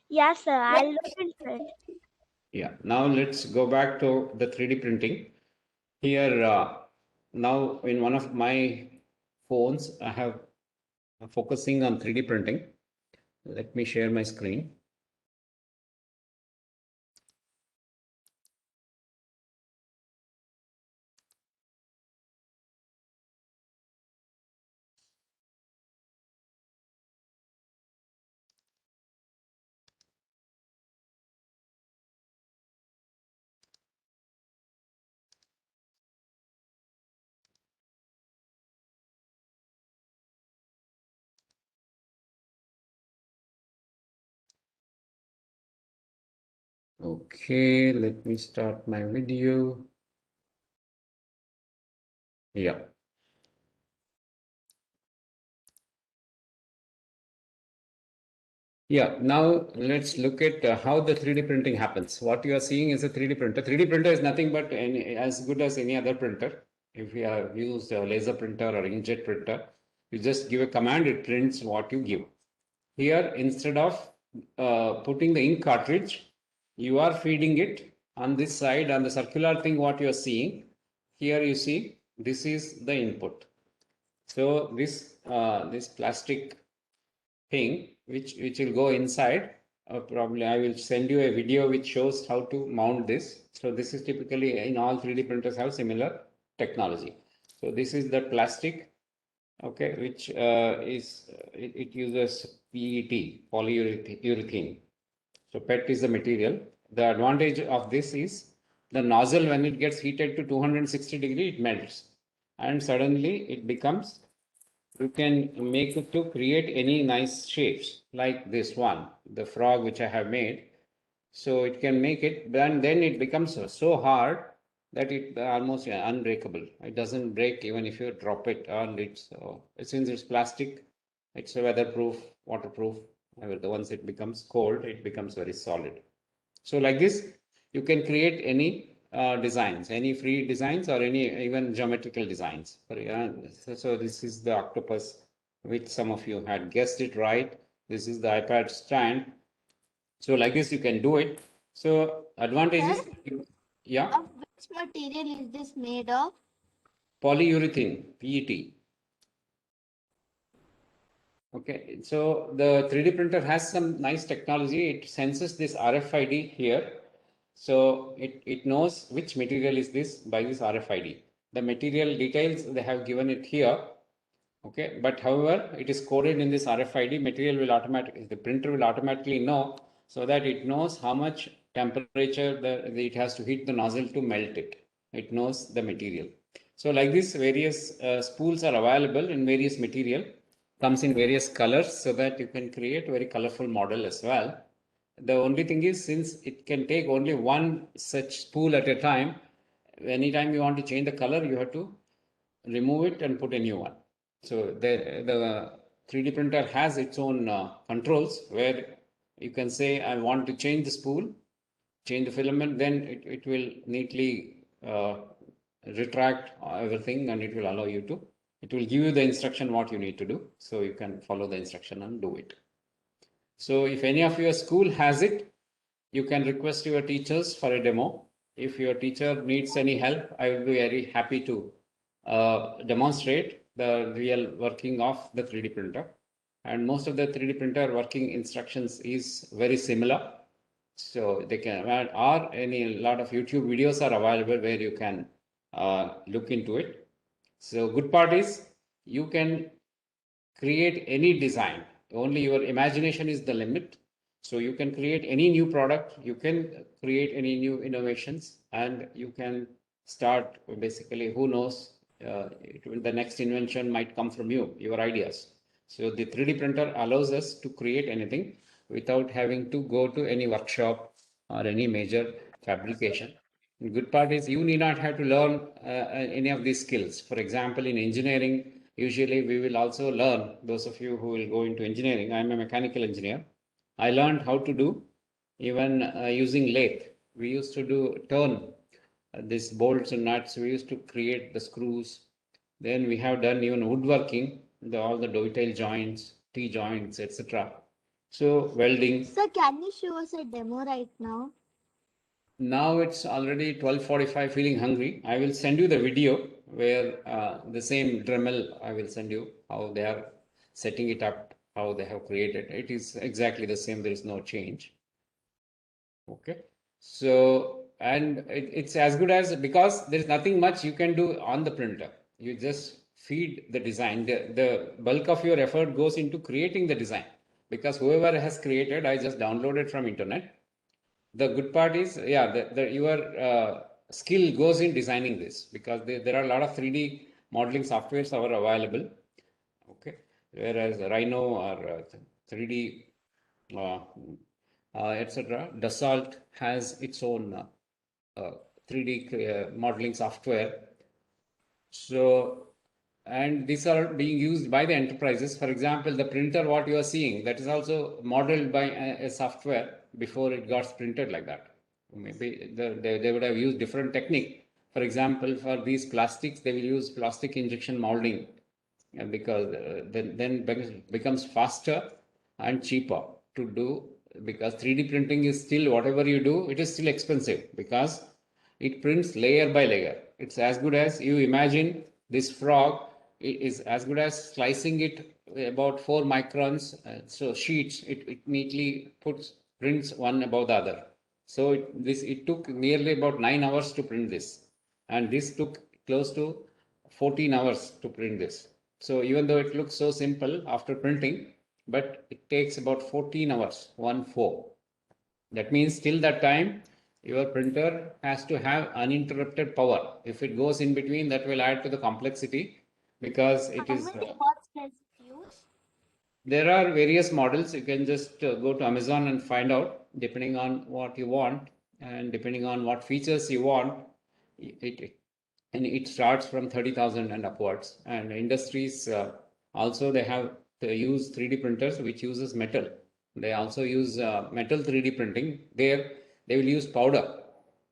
Yes, sir. I'll look into it. Yeah. Now let's go back to the 3D printing. Here, now in one of my phones, I have focusing on 3D printing. Let me share my screen. Okay, let me start my video. Yeah. Yeah, now let's look at how the 3D printing happens. What you are seeing is a 3D printer. 3D printer is nothing but as good as any other printer. If you have used a laser printer or inkjet printer, you just give a command, it prints what you give. Here, instead of putting the ink cartridge, you are feeding it on this side, on the circular thing, what you are seeing. Here you see, this is the input. So this plastic thing which will go inside, probably I will send you a video which shows how to mount this. So this is typically in all 3D printers have similar technology. So this is the plastic, okay, which it uses PET, polyurethane. So PET is the material. The advantage of this is the nozzle, when it gets heated to 260 degree, it melts and suddenly it becomes, you can make it to create any nice shapes like this one, the frog which I have made. So it can make it, then it becomes so hard that it almost unbreakable. It doesn't break even if you drop it on it. So since it's plastic, it's a weatherproof, waterproof. Once it becomes cold, it becomes very solid. So like this, you can create any designs, any free designs or any even geometrical designs. So this is the octopus, which some of you had guessed it right. This is the iPad stand. So like this, you can do it. So advantages, yeah. Of which material is this made of? Polyurethane, PET. Okay, so the 3D printer has some nice technology. It senses this RFID here. So it knows which material is this by this RFID. The material details, they have given it here. Okay, but however, it is coded in this RFID. Material will automatically, the printer will automatically know, so that it knows how much temperature it has to hit the nozzle to melt it. It knows the material. So like this, various spools are available in various material, comes in various colors, so that you can create a very colorful model as well. The only thing is, since it can take only one such spool at a time, anytime you want to change the color, you have to remove it and put a new one. So the 3D printer has its own controls, where you can say, I want to change the spool, change the filament, then it will neatly retract everything, and it will allow you to, it will give you the instruction what you need to do. So you can follow the instruction and do it. So if any of your school has it, you can request your teachers for a demo. If your teacher needs any help, I will be very happy to demonstrate the real working of the 3D printer. And most of the 3D printer working instructions is very similar. So they can, or a lot of YouTube videos are available where you can look into it. So good part is you can create any design. Only your imagination is the limit. So you can create any new product, you can create any new innovations, and you can start basically, who knows, the next invention might come from you, your ideas. So the 3D printer allows us to create anything without having to go to any workshop or any major fabrication. The good part is you need not have to learn any of these skills. For example, in engineering, usually we will also learn, those of you who will go into engineering, I'm a mechanical engineer. I learned how to do even using lathe. We used to turn these bolts and nuts. We used to create the screws. Then we have done even woodworking, all the dovetail joints, T-joints, etc. So welding. Sir, can you show us a demo right now? Now it's already 12:45, feeling hungry. I will send you the video where the same Dremel, I will send you how they are setting it up, how they have created. It is exactly the same. There is no change. Okay. So, and it's as good as, because there is nothing much you can do on the printer. You just feed the design. The bulk of your effort goes into creating the design, because whoever has created, I just downloaded from internet. The good part is, yeah, your skill goes in designing this, because there are a lot of 3D modeling softwares are available. Okay, whereas Rhino or 3D, etc. Dassault has its own 3D modeling software. So, and these are being used by the enterprises. For example, the printer, what you are seeing, that is also modeled by a software before it got printed like that. Maybe they would have used different technique. For example, for these plastics, they will use plastic injection molding, because then becomes faster and cheaper to do, because 3D printing is still, whatever you do, it is still expensive, because it prints layer by layer. It's as good as, you imagine this frog, it is as good as slicing it about 4 microns. So sheets, it neatly prints one above the other. So it took nearly about 9 hours to print this, and this took close to 14 hours to print this. So even though it looks so simple after printing, but it takes about 14 hours, 1/4. That means till that time, your printer has to have uninterrupted power. If it goes in between, that will add to the complexity, because it is. There are various models. You can just go to Amazon and find out, depending on what you want and depending on what features you want. And it starts from 30,000 and upwards. And industries also, they use 3D printers which uses metal. They also use metal 3D printing. There they will use powder,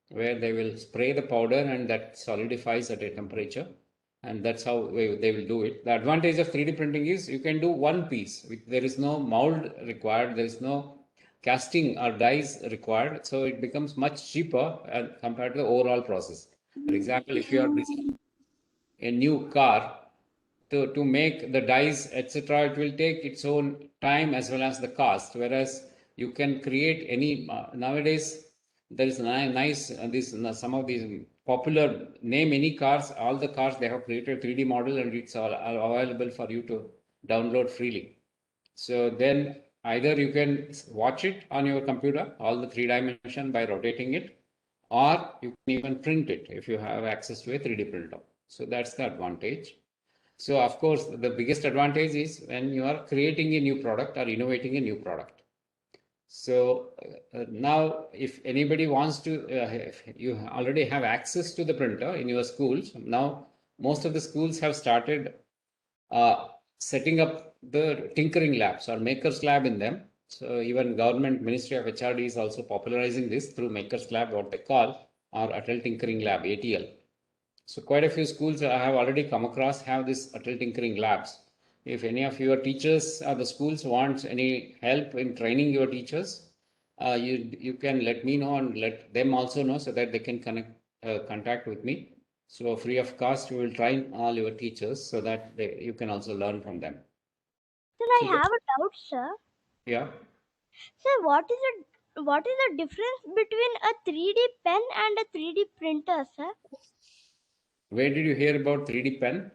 where they will spray the powder and that solidifies at a temperature, and that's how they will do it. The advantage of 3D printing is you can do one piece. There is no mold required. There is no casting or dies required. So it becomes much cheaper compared to the overall process. For example, if you are designing a new car, to make the dies, etc., it will take its own time as well as the cost. Whereas you can create any nowadays there is nice some of these popular name any cars, all the cars they have created 3D model and it's all available for you to download freely. So then either you can watch it on your computer, all the 3D by rotating it, or you can even print it if you have access to a 3D printer. So that's the advantage. So of course, the biggest advantage is when you are creating a new product or innovating a new product. So now if anybody wants to, you already have access to the printer in your schools. Now, most of the schools have started setting up the tinkering labs or makers lab in them. So even government Ministry of HRD is also popularizing this through makers lab, what they call, or Atal Tinkering Lab, ATL. So quite a few schools I have already come across have this Atal Tinkering Labs. If any of your teachers or the schools want any help in training your teachers, you can let me know and let them also know so that they can contact with me. So free of cost, we will train all your teachers so that you can also learn from them. Sir, I have a doubt, sir. Yeah. Sir, what is the difference between a 3D pen and a 3D printer, sir? Where did you hear about 3D pen?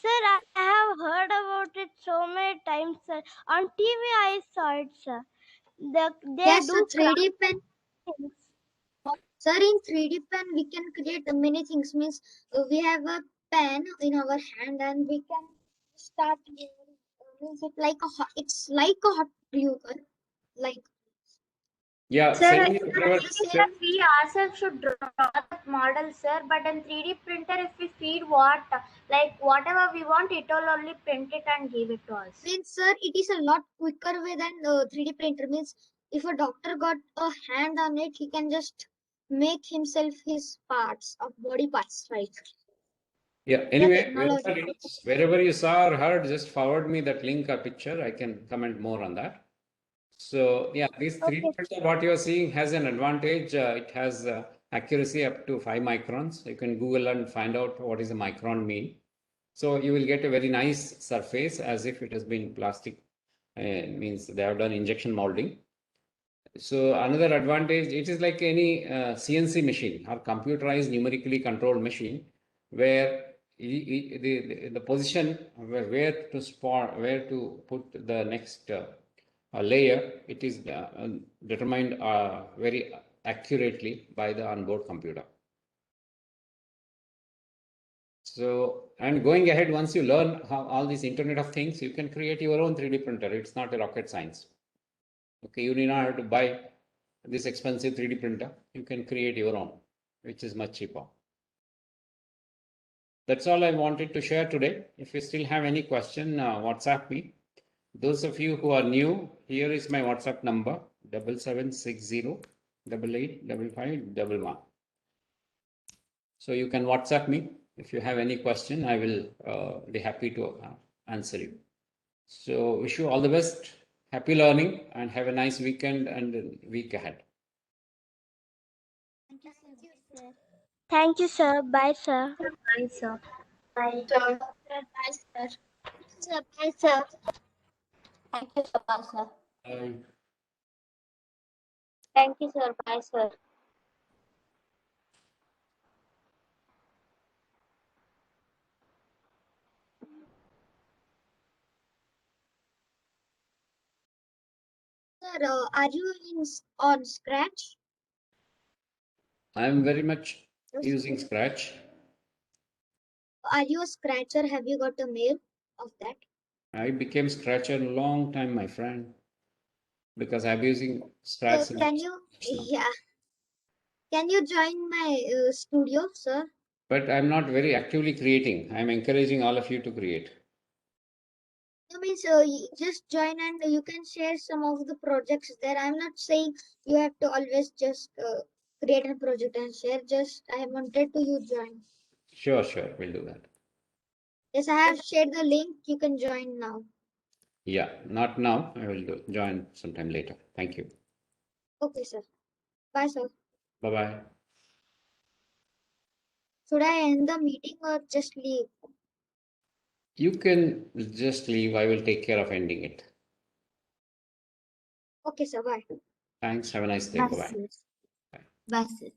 Sir, I have heard about it so many times, sir. On TV, I saw it, sir. They Yes, do 3D pen. things. Sir, in 3D pen, we can create many things. Means we have a pen in our hand and we can start. Means it's like a hot glue gun, like. Yeah, Sir, send I me whatever. say that we ourselves should draw that model, sir. But in 3D printer, if we feed whatever we want, it will only print it and give it to us. Means, sir, it is a lot quicker way than 3D printer. Means, if a doctor got a hand on it, he can just make himself his parts of body parts, right? Yeah, anyway, wherever you saw or heard, just forward me that link or picture. I can comment more on that. So yeah, this 3D printer, what you are seeing has an advantage. It has accuracy up to 5 microns. You can Google and find out what is a micron mean. So you will get a very nice surface as if it has been plastic. Means they have done injection molding. So another advantage, it is like any CNC machine or computerized numerically controlled machine where the position where to put the next layer, it is determined very accurately by the onboard computer. So, and going ahead, once you learn how all this Internet of Things, you can create your own 3D printer. It's not a rocket science. Okay, you need not have to buy this expensive 3D printer. You can create your own, which is much cheaper. That's all I wanted to share today. If you still have any question, WhatsApp me. Those of you who are new, here is my WhatsApp number, 7760 885511. So you can WhatsApp me. If you have any question, I will be happy to answer you. So wish you all the best. Happy learning and have a nice weekend and week ahead. Thank you, sir. Bye, sir. Bye, sir. Bye, sir. Bye, sir. Sir, bye, sir. Thank you, sir. Bye, sir. Bye. Thank you, sir. Bye, sir. Sir, are you on Scratch? I am very much using Scratch. Are you a Scratcher? Have you got a mail of that? I became Scratcher a long time, my friend, because I'm using Scratch. Can you join my studio, sir? But I'm not very actively creating. I'm encouraging all of you to create. That means you just join and you can share some of the projects there. I'm not saying you have to always just create a project and share. Just I wanted to you join. Sure, we'll do that. Yes, I have shared the link. You can join now. Yeah, not now. I will join sometime later. Thank you. Okay, sir. Bye, sir. Bye-bye. Should I end the meeting or just leave? You can just leave. I will take care of ending it. Okay, sir. Bye. Thanks. Have a nice day. Bye, Bye-bye. sir. Bye, sir.